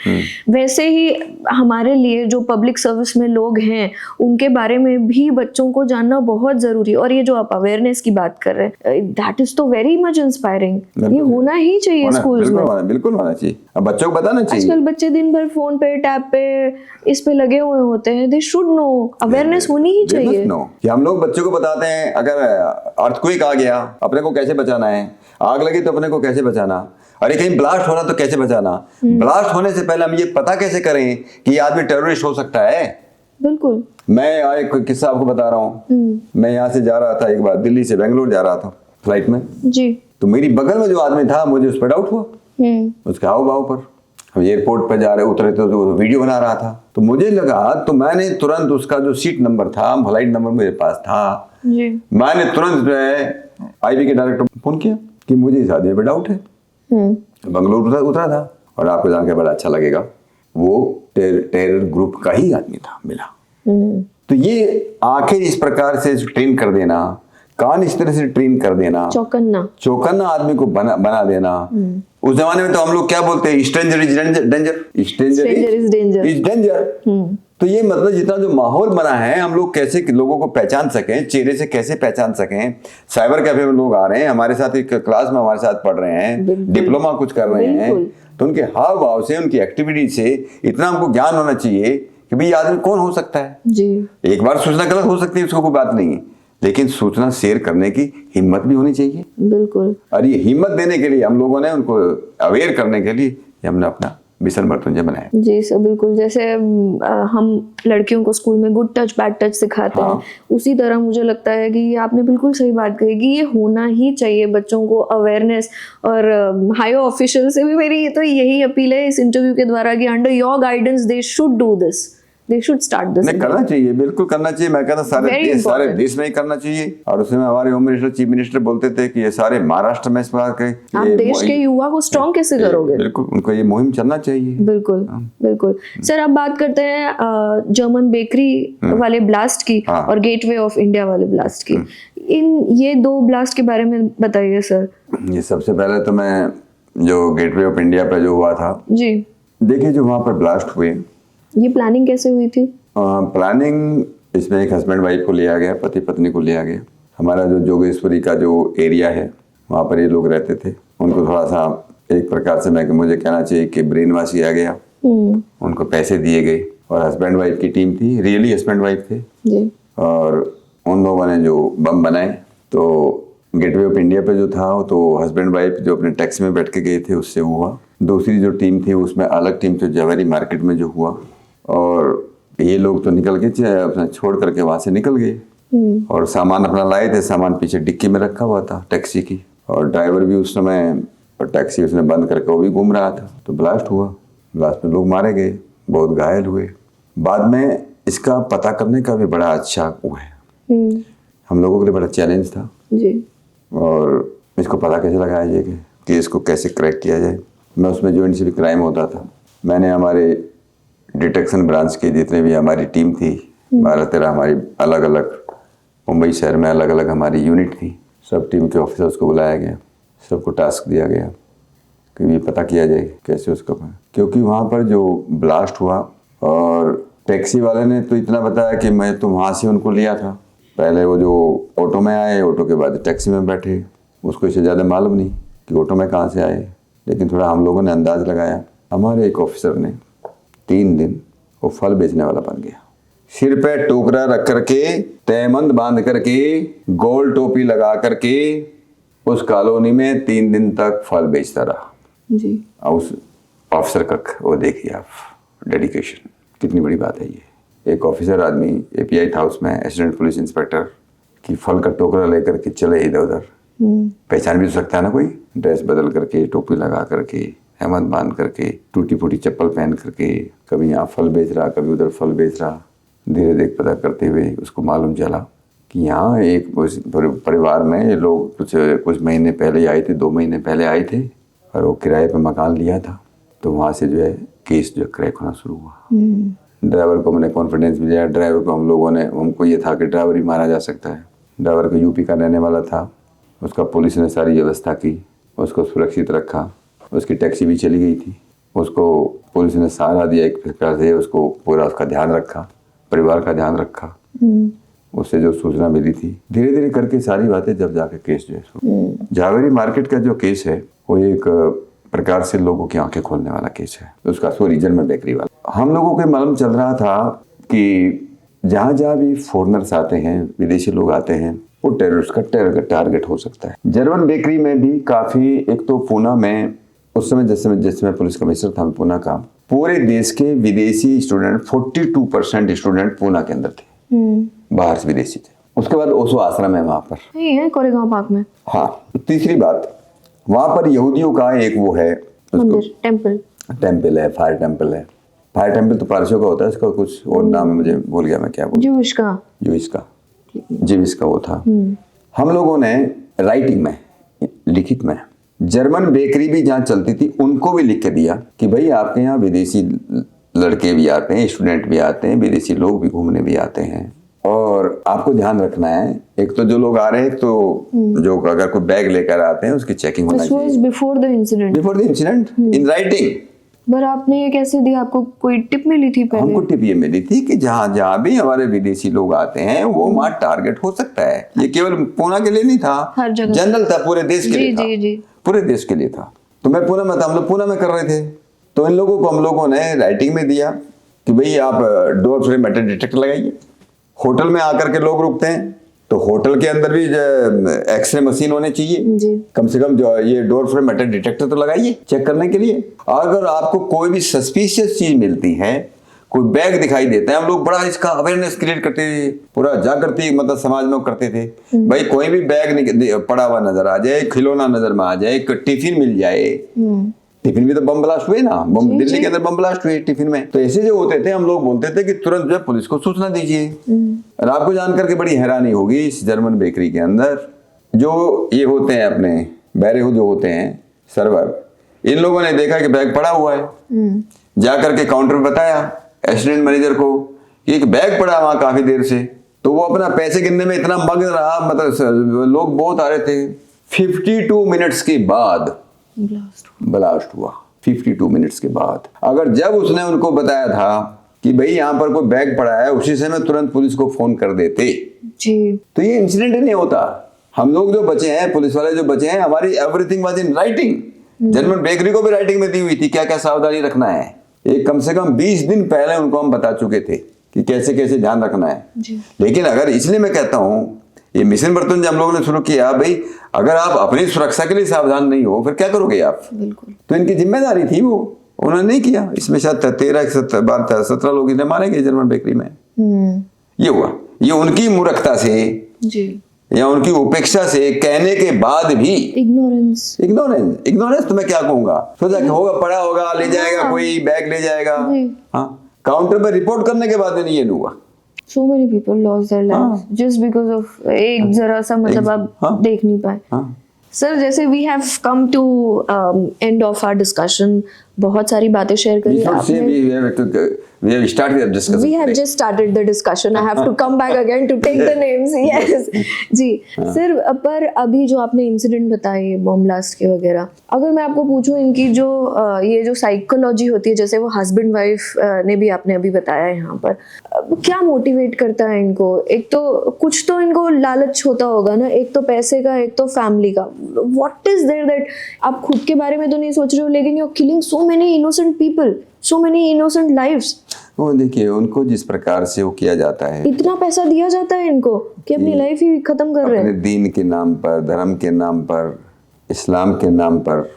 वैसे ही हमारे लिए जो पब्लिक सर्विस में लोग हैं उनके बारे में भी बच्चों को जानना बहुत जरूरी। और ये जो आप अवेयरनेस की बात कर रहे हैं, दैट इज तो वेरी मच इंस्पायरिंग। ये होना ही चाहिए स्कूल्स में, बिल्कुल होना चाहिए। अब बच्चों को बताना चाहिए। आजकल बच्चे दिन भर फोन पे, टैब पे, इस पे लगे हुए होते हैं। दे शुड नो, अवेयरनेस होनी ही चाहिए। कि हम लोग बच्चों को बताते हैं अगर अर्थक्वेक आ गया अपने को कैसे बचाना है, आग लगी तो अपने को कैसे बचाना, अरे कहीं ब्लास्ट हो रहा तो कैसे बचाना। ब्लास्ट होने से पहले हम ये पता कैसे करें कि ये आदमी टेररिस्ट हो सकता है। बिल्कुल। मैं एक किस्सा आपको बता रहा हूँ। मैं यहाँ से जा रहा था एक बार, दिल्ली से बेंगलोर जा रहा था फ्लाइट में जी। तो मेरी बगल में जो आदमी था, मुझे उस पर डाउट हुआ, उसके हाव भाव पर। हम एयरपोर्ट पर जा रहे उतरे तो वीडियो बना रहा था, तो मुझे लगा, तो मैंने तुरंत उसका जो सीट नंबर था, फ्लाइट नंबर मेरे पास था जी। मैंने तुरंत जो है आईबी के डायरेक्टर को फोन किया कि मुझे इस आदमी पे डाउट है। बंगलोर उतरा था, और आपको जानकर बड़ा अच्छा लगेगा, वो टेरर ग्रुप का ही आदमी था, मिला। तो ये आखिर इस प्रकार से ट्रेन कर देना, कान इस तरह से ट्रेन कर देना, चौकन्ना आदमी को बना देना। उस जमाने में तो हम लोग क्या बोलते हैं, stranger is danger, stranger is danger. तो ये मतलब जितना जो माहौल बना है, हम लोग कैसे लोगों को पहचान सकें, चेहरे से कैसे पहचान सकें। साइबर कैफे में लोग आ रहे हैं, हमारे साथ एक क्लास में हमारे साथ पढ़ रहे हैं, डिप्लोमा कुछ कर रहे हैं, तो उनके हाव भाव से, उनकी एक्टिविटी से इतना हमको ज्ञान होना चाहिए कि भाई आदमी कौन हो सकता है जी। एक बार सूचना गलत हो सकती है, उसको कोई बात नहीं है, लेकिन सूचना शेयर करने की हिम्मत भी होनी चाहिए। बिल्कुल। और ये हिम्मत देने के लिए हम लोगों ने, उनको अवेयर करने के लिए हमने अपना मिशन मृत्युंजय बनाया। जी सर, बिल्कुल। जैसे हम लड़कियों को स्कूल में गुड टच बैड टच सिखाते हैं, उसी तरह मुझे लगता है कि ये आपने बिल्कुल सही बात कही कि ये होना ही चाहिए बच्चों को अवेयरनेस। और हायर ऑफिशियल से भी मेरी तो यही अपील है इस इंटरव्यू के द्वारा कि under your guidance they should do this, they should start this. नहीं, करना चाहिए, बिल्कुल करना चाहिए। मैं कहता Very सारे important. देश में ही करना चाहिए। और उसमें हमारे होम मिनिस्टर, चीफ मिनिस्टर बोलते थे कि ये सारे महाराष्ट्र में इस बात के आप देश के युवा को स्ट्रॉन्ग कैसे करोगे? बिल्कुल, उनको ये मुहिम चलना चाहिए। बिल्कुल बिल्कुल। सर, अब बात करते हैं जर्मन बेकरी वाले ब्लास्ट की हाँ। और गेटवे ऑफ इंडिया वाले ब्लास्ट की। ये दो ब्लास्ट के बारे में बताइए सर। ये सबसे पहले तो मैं जो गेटवे ऑफ इंडिया पे जो हुआ था, जी, देखिए जो वहाँ पर ब्लास्ट हुए, ये प्लानिंग कैसे हुई थी? प्लानिंग इसमें एक हस्बैंड वाइफ को लिया गया, पति पत्नी को लिया गया। हमारा जो जोगेश्वरी का जो एरिया है वहाँ पर ये लोग रहते थे। उनको थोड़ा सा एक प्रकार से मुझे कहना चाहिए कि ब्रेन वॉश किया गया। उनको पैसे दिए गए और हस्बैंड वाइफ की टीम थी, रियली हस्बैंड वाइफ थे जी। और उन लोगों ने जो बम बनाए, तो गेटवे ऑफ इंडिया पे जो था तो हस्बैंड वाइफ जो अपने टैक्सी में बैठ के गए थे उससे हुआ। दूसरी जो टीम थी उसमें अलग टीम थी, जवेरी मार्केट में जो हुआ। और ये लोग तो निकल के अपना छोड़ करके वहां से निकल गए और सामान अपना लाए थे। सामान पीछे डिक्की में रखा हुआ था टैक्सी की, और ड्राइवर भी उस समय टैक्सी उसने बंद करके वो भी घूम रहा था। तो ब्लास्ट हुआ, ब्लास्ट में लोग मारे गए, बहुत घायल हुए। बाद में इसका पता करने का भी बड़ा अच्छा वो है, हम लोगों के लिए बड़ा चैलेंज था जी। और इसको पता कैसे लगाया जाए कि इसको कैसे क्रैक किया जाए। मैं उसमें जो इनसे भी क्राइम होता था, मैंने हमारे डिटेक्शन ब्रांच की जितने भी हमारी टीम थी, 12-13 हमारी अलग अलग मुंबई शहर में अलग अलग हमारी यूनिट थी, सब टीम के ऑफिसर्स को बुलाया गया, सबको टास्क दिया गया कि ये पता किया जाए कैसे उसको, क्योंकि वहाँ पर जो ब्लास्ट हुआ और टैक्सी वाले ने तो इतना बताया कि मैं तो वहाँ से उनको लिया था। पहले वो जो ऑटो में आए, ऑटो के बाद टैक्सी में बैठे, उसको इससे ज़्यादा मालूम नहीं कि ऑटो में कहाँ से आए, लेकिन थोड़ा हम लोगों ने अंदाज लगाया। हमारे एक ऑफिसर ने 3 दिन वो फल बेचने वाला बन गया, सिर पे टोकरा रख करके, तहमंद बांध करके, गोल टोपी लगा करके उस कॉलोनी में 3 दिन तक फल बेचता रहा जी। और उस ऑफिसर का वो देखिए आप, डेडिकेशन कितनी बड़ी बात है। ये एक ऑफिसर आदमी एपीआई था उसमें, असिस्टेंट पुलिस इंस्पेक्टर, कि फल का टोकरा लेकर के चले इधर उधर, पहचान भी तो सकता है ना कोई, ड्रेस बदल करके, टोपी लगा करके, हेमंत बांध करके, टूटी फूटी चप्पल पहन करके, कभी यहाँ फल बेच रहा, कभी उधर फल बेच रहा। धीरे धीरे पता करते हुए उसको मालूम चला कि यहाँ एक परिवार में ये लोग कुछ महीने पहले आए थे, 2 महीने पहले आए थे और वो किराए पे मकान लिया था। तो वहाँ से जो है केस जो क्रैक होना शुरू हुआ। ड्राइवर को मैंने कॉन्फिडेंस भी दिया, ड्राइवर को हम लोगों ने, हमको ये था कि ड्राइवर ही मारा जा सकता है। ड्राइवर को यूपी का रहने वाला था, उसका पुलिस ने सारी व्यवस्था की, उसको सुरक्षित रखा, उसकी टैक्सी भी चली गई थी, उसको पुलिस ने सहारा दिया एक प्रकार से, उसको पूरा उसका ध्यान रखा, परिवार का ध्यान रखा, उससे जो सूचना मिली थी। धीरे धीरे करके सारी बातें जब जाके केस जो है, जावेरी मार्केट का जो केस है वो एक प्रकार से लोगों की आंखें खोलने वाला केस है। उसका सॉरी जर्मन बेकरी वाला, हम लोगों को मालूम चल रहा था कि जहाँ जहाँ भी फॉरेनर्स आते हैं, विदेशी लोग आते हैं, वो टेररिस्ट का टारगेट हो सकता है। जर्मन बेकरी में भी काफी, एक तो पूना में उस समय जिस समय पुलिस कमिश्नर था पूना का, पूरे देश के विदेशी स्टूडेंट 42% स्टूडेंट पूना के अंदर थे, बाहर से विदेशी थे। उसके बाद ओशो आश्रम है वहां पर, यही है कोरेगांव पार्क में। हाँ, तीसरी बात, वहां पर यहूदियों का एक वो है मंदिर, टेम्पल है, फायर टेम्पल है। फायर टेम्पल तो पारसियों का होता है, इसका कुछ और नाम है, मुझे भूल गया मैं क्या बोल, जीविश का वो था। हम लोगों ने राइटिंग में, लिखित में, जर्मन बेकरी भी जहाँ चलती थी उनको भी लिख के दिया कि भाई आपके यहाँ विदेशी लड़के भी आते हैं, स्टूडेंट भी आते हैं, विदेशी लोग भी घूमने भी आते हैं, और आपको ध्यान रखना है। एक तो जो लोग आ रहे हैं, तो जो अगर कोई बैग लेकर आते हैं उसकी चेकिंग होना चाहिए। Before the incident in writing. पर आपने ये कैसे दिया? आपको कोई टिप मिली थी पहले? हमको टिप ये मिली थी कि जहाँ जहाँ भी हमारे विदेशी लोग आते हैं वो वहाँ टारगेट हो सकता है। ये केवल पूना के लिए नहीं था, हर जगह जनरल था, पूरे देश के लिए था, पूरे देश के लिए था। तो मैं पूना में था, हम लोग पूना में कर रहे थे, तो इन लोगों को हम लोगों ने राइटिंग में दिया कि भाई आप डोर फ्रेम मेटल डिटेक्टर लगाइए। होटल में आकर के लोग रुकते हैं तो होटल के अंदर भी एक्सरे मशीन होने चाहिए जी। कम से कम जो ये डोर फ्रेम मेटल डिटेक्टर तो लगाइए चेक करने के लिए। अगर आपको कोई भी सस्पिशियस चीज मिलती है, कोई बैग दिखाई देता है, हम लोग बड़ा इसका अवेयरनेस क्रिएट करते थे, पूरा जागृति मतलब समाज में करते थे। भाई कोई भी बैग पड़ा हुआ नजर आ जाए, खिलौना नजर में आ जाए, टिफिन मिल जाए, टिफिन में तो बम ब्लास्ट हुए ना, बम दिल्ली के अंदर बम ब्लास्ट हुए टिफिन में। तो ऐसे जो होते थे हम लोग बोलते थे कि तुरंत जो है पुलिस को सूचना दीजिए। और आपको जानकर के बड़ी हैरानी होगी, इस जर्मन बेकरी के अंदर जो ये होते हैं अपने बैरे जो होते हैं सर्वर, इन लोगों ने देखा कि बैग पड़ा हुआ है। जाकर के काउंटर पर बताया असिस्टेंट मैनेजर को कि एक बैग पड़ा वहां काफी देर से। तो वो अपना पैसे गिनने में इतना मग्न रहा, मतलब लोग बहुत आ रहे थे। 52 मिनट्स के बाद ब्लास्ट हुआ। 52 मिनट्स के बाद अगर जब उसने उनको बताया था कि भाई यहाँ पर कोई बैग पड़ा है, उसी समय तुरंत पुलिस को फोन कर देते जी, तो ये इंसिडेंट ही नहीं होता। हम लोग जो बचे हैं, पुलिस वाले जो बचे हैं, हमारी everything was in writing. German bakery को भी राइटिंग में दी हुई थी क्या क्या सावधानी रखना है। एक कम से कम 20 दिन पहले उनको हम बता चुके थे कि कैसे कैसे ध्यान रखना है जी। लेकिन अगर, इसलिए मैं कहता हूँ ये मिशन मृत्युंजय हम लोगों ने शुरू किया, भाई अगर आप अपनी सुरक्षा के लिए सावधान नहीं हो फिर क्या करोगे आप। बिल्कुल। तो इनकी जिम्मेदारी थी, वो उन्होंने नहीं किया। इसमें शायद 17 लोग इन्हें मारे गए जर्मन बेकरी में। ये हुआ, ये उनकी मूर्खता से जी, या उनकी उपेक्षा से कहने के बाद भी इग्नोरेंस तो मैं क्या कहूंगा, सोचा कि होगा, पड़ा होगा, ले जाएगा कोई, बैग ले जाएगा। हाँ, काउंटर पर रिपोर्ट करने के बाद नहीं ये हुआ। So many people lost their lives just because of एक जरा सा मतलब आप देख नहीं पाए। सर जैसे we have come to end of our discussion, बहुत सारी बातें शेयर करी आपने। We have started discussing. We have just started the discussion. I have to come back again to take the names. Yes. जी sir, पर अभी जो आपने इंसिडेंट बताए बॉम्ब ब्लास्ट के वगैरह, अगर मैं आपको पूछूं इनकी जो ये जो साइकोलॉजी होती है, जैसे वो हस्बैंड वाइफ ने भी आपने अभी बताया यहाँ पर, क्या मोटिवेट करता है इनको? एक तो कुछ तो इनको लालच होता होगा ना, एक तो पैसे का, एक तो फैमिली का। व्हाट इज देयर दैट आप खुद के बारे में तो नहीं सोच रहे हो, लेकिन you are killing so many innocent people, so many innocent lives. वो देखिए, उनको जिस प्रकार से वो किया जाता है, इतना पैसा दिया जाता है इनको कि अपनी लाइफ ही खत्म कर रहे हैं। अपने दीन के नाम पर, धर्म के नाम पर, इस्लाम के नाम पर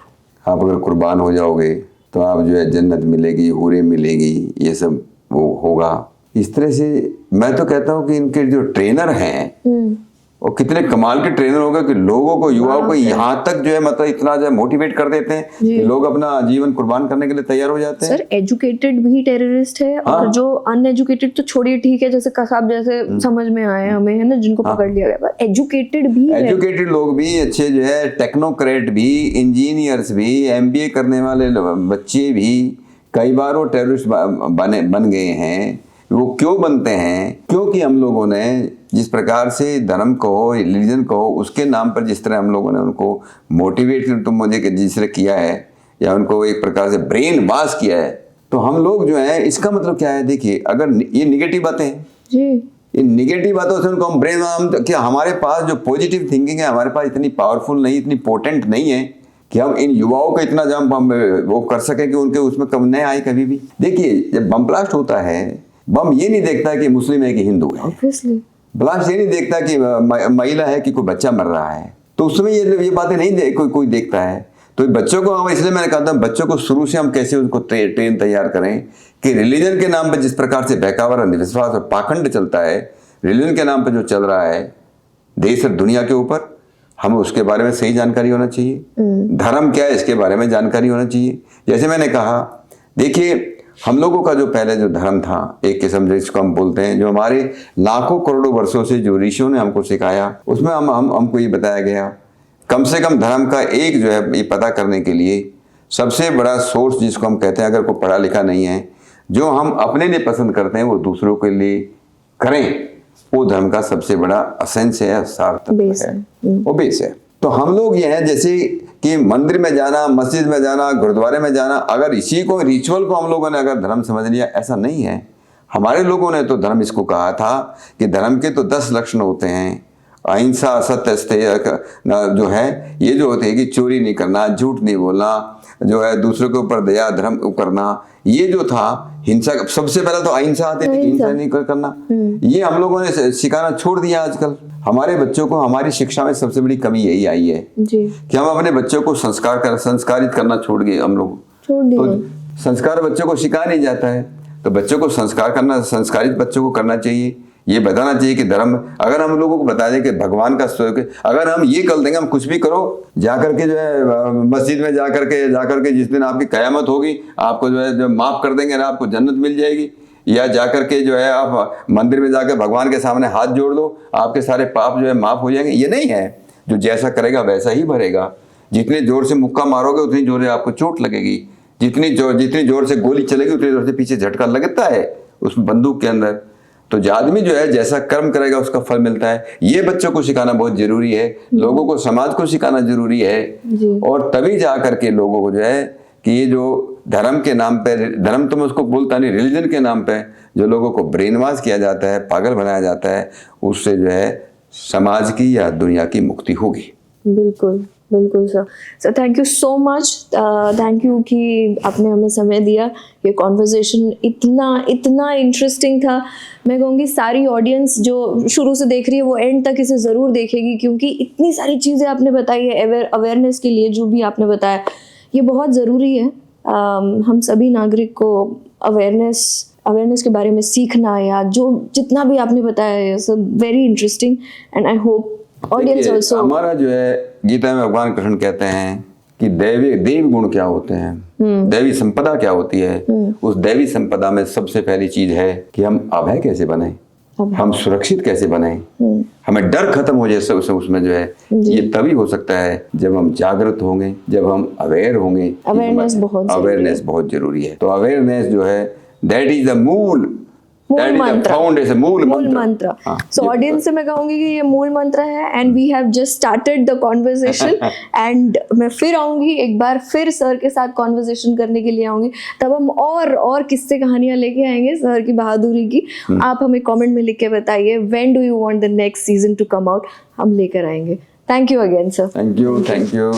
आप अगर कुर्बान हो जाओगे तो आप जो है जन्नत मिलेगी, हूरें मिलेगी, ये सब वो होगा। इस तरह से मैं तो कहता हूँ कि इनके जो ट्रेनर हैं और कितने कमाल के ट्रेनर हो गए कि लोगों को, युवाओं को यहाँ तक जो है मतलब इतना जो है मोटिवेट कर देते हैं कि लोग अपना जीवन कुर्बान करने के लिए तैयार हो जाते हैं। सर एजुकेटेड भी टेररिस्ट है और जो अनएजुकेटेड तो छोड़िए, ठीक है, जैसे कसाब जैसे समझ में आए हमें, है ना, जिनको पकड़ लिया गया, पर एजुकेटेड भी है। एजुकेटेड लोग भी अच्छे जो है, टेक्नोक्रेट भी, इंजीनियर्स भी, MBA करने वाले बच्चे भी कई बार वो टेररिस्ट बन गए हैं। वो क्यों बनते हैं? क्योंकि हम लोगों ने जिस प्रकार से धर्म को, रिलीजन को, उसके नाम पर जिस तरह हम लोगों ने उनको मोटिवेट तुम मुझे जिस तरह किया है, या उनको एक प्रकार से ब्रेन वॉश किया है, तो हम लोग जो है, इसका मतलब क्या है, देखिए अगर ये निगेटिव बातें हैं जी, इन निगेटिव बातों से उनको हम ब्रेन, क्या हमारे पास जो पॉजिटिव थिंकिंग है हमारे पास इतनी पावरफुल नहीं, इतनी पोटेंट नहीं है कि हम इन युवाओं को इतना जम वो कर सके कि उनके उसमें कम न आए कभी भी। देखिए जब बम ब्लास्ट होता है, बम ये नहीं देखता कि मुस्लिम है कि हिंदू है, ऑब्वियसली ब्लास्ट ये नहीं देखता कि महिला है कि कोई बच्चा मर रहा है, तो उसमें ये बातें नहीं कोई देखता है। तो बच्चों को हम, इसलिए मैंने कहा था बच्चों को शुरू से हम कैसे उनको ट्रेन तैयार करें कि रिलीजन के नाम पर जिस प्रकार से बहकावा, अंधविश्वास और पाखंड चलता है, रिलीजन के नाम पर जो चल रहा है देश और दुनिया के ऊपर, हमें उसके बारे में सही जानकारी होना चाहिए। धर्म क्या है इसके बारे में जानकारी होना चाहिए। जैसे मैंने कहा, देखिए हम लोगों का जो पहले जो धर्म था, एक किस्म जिसको हम बोलते हैं, जो हमारे लाखों करोड़ों वर्षों से जो ऋषियों ने हमको सिखाया, उसमें हमको ये बताया गया, कम से कम धर्म का एक जो है ये पता करने के लिए सबसे बड़ा सोर्स जिसको हम कहते हैं, अगर कोई पढ़ा लिखा नहीं है, जो हम अपने लिए पसंद करते हैं वो दूसरों के लिए करें, वो धर्म का सबसे बड़ा असेंस है, सार्थक है, वो बेस है। तो हम लोग ये हैं जैसे कि मंदिर में जाना, मस्जिद में जाना, गुरुद्वारे में जाना, अगर इसी को रिचुअल को हम लोगों ने अगर धर्म समझ लिया, ऐसा नहीं है। हमारे लोगों ने तो धर्म इसको कहा था कि धर्म के तो 10 लक्षण होते हैं, अहिंसा, सत्य, स्थैर्य जो है, ये जो होते हैं कि चोरी नहीं करना, झूठ नहीं बोलना, जो है दूसरों के ऊपर दया धर्म करना, ये जो था हिंसा, सबसे पहले तो अहिंसा आते थे, हिंसा नहीं करना, ये हम लोगों ने सिखाना छोड़ दिया। आजकल हमारे बच्चों को, हमारी शिक्षा में सबसे बड़ी कमी यही आई है जी, कि हम अपने बच्चों को संस्कारित करना छोड़ गए। हम लोग तो संस्कार बच्चों को सिखाया नहीं जाता है, तो बच्चों को संस्कारित बच्चों को करना चाहिए। ये बताना चाहिए कि धर्म, अगर हम लोगों को बता दें कि भगवान का स्वरूप, अगर हम ये कर देंगे, हम कुछ भी करो, जाकर के जो है मस्जिद में जाकर के जिस दिन आपकी कयामत होगी, आपको जो है जो माफ कर देंगे ना, आपको जन्नत मिल जाएगी। या जाकर के जो है आप मंदिर में जाकर भगवान के सामने हाथ जोड़ दो, आपके सारे पाप जो है माफ हो जाएंगे। ये नहीं है, जो जैसा करेगा वैसा ही भरेगा। जितने जोर से मुक्का मारोगे उतनी जोर से आपको चोट लगेगी, जितनी जोर से गोली चलेगी उतनी जोर से पीछे झटका लगता है उस बंदूक के अंदर। तो जो आदमी जो है जैसा कर्म करेगा उसका फल मिलता है। ये बच्चों को सिखाना बहुत जरूरी है, लोगों को, समाज को सिखाना जरूरी है। और तभी जा करके लोगों को जो है कि ये जो धर्म के नाम पे, धर्म तो मैं उसको बोलता नहीं, रिलीजन के नाम पे जो लोगों को ब्रेन वॉश किया जाता है, पागल बनाया जाता है, उससे जो है समाज की या दुनिया की मुक्ति होगी। बिल्कुल बिल्कुल sir. Sir thank you so much, thank you कि आपने हमें समय दिया। ये कॉन्वर्जेशन इतना इंटरेस्टिंग था। मैं कहूँगी सारी ऑडियंस जो शुरू से देख रही है वो एंड तक इसे ज़रूर देखेगी, क्योंकि इतनी सारी चीज़ें आपने बताई है अवेयरनेस के लिए, जो भी आपने बताया ये बहुत ज़रूरी है। हम सभी नागरिक को अवेयरनेस के बारे में सीखना, या जो जितना भी आपने बताया है सब very interesting, and I hope audience also. हमारा जो है गीता में भगवान कृष्ण कहते हैं कि देवी गुण क्या होते हैं, दैवी संपदा क्या होती है। उस दैवी संपदा में सबसे पहली चीज है कि हम अभय कैसे बने, हम सुरक्षित कैसे बने, हमें डर खत्म हो जाए उसमें जो है। ये तभी हो सकता है जब हम जागृत होंगे, जब हम अवेयर होंगे। अवेयरनेस बहुत जरूरी है। तो अवेयरनेस जो है दैट इज द मूल मंत्र। सो ऑडियंस से मैं कहूंगी कि ये मूल मंत्र है, and we have just started the conversation. And मैं फिर आऊंगी एक बार, फिर सर के साथ कॉन्वर्सेशन करने के लिए आऊंगी, तब हम और किस्से कहानियां लेके आएंगे सर की बहादुरी की। आप हमें कमेंट में लिख के बताइए when do you want the next season to come out, हम लेकर आएंगे। Thank you again sir. Thank you.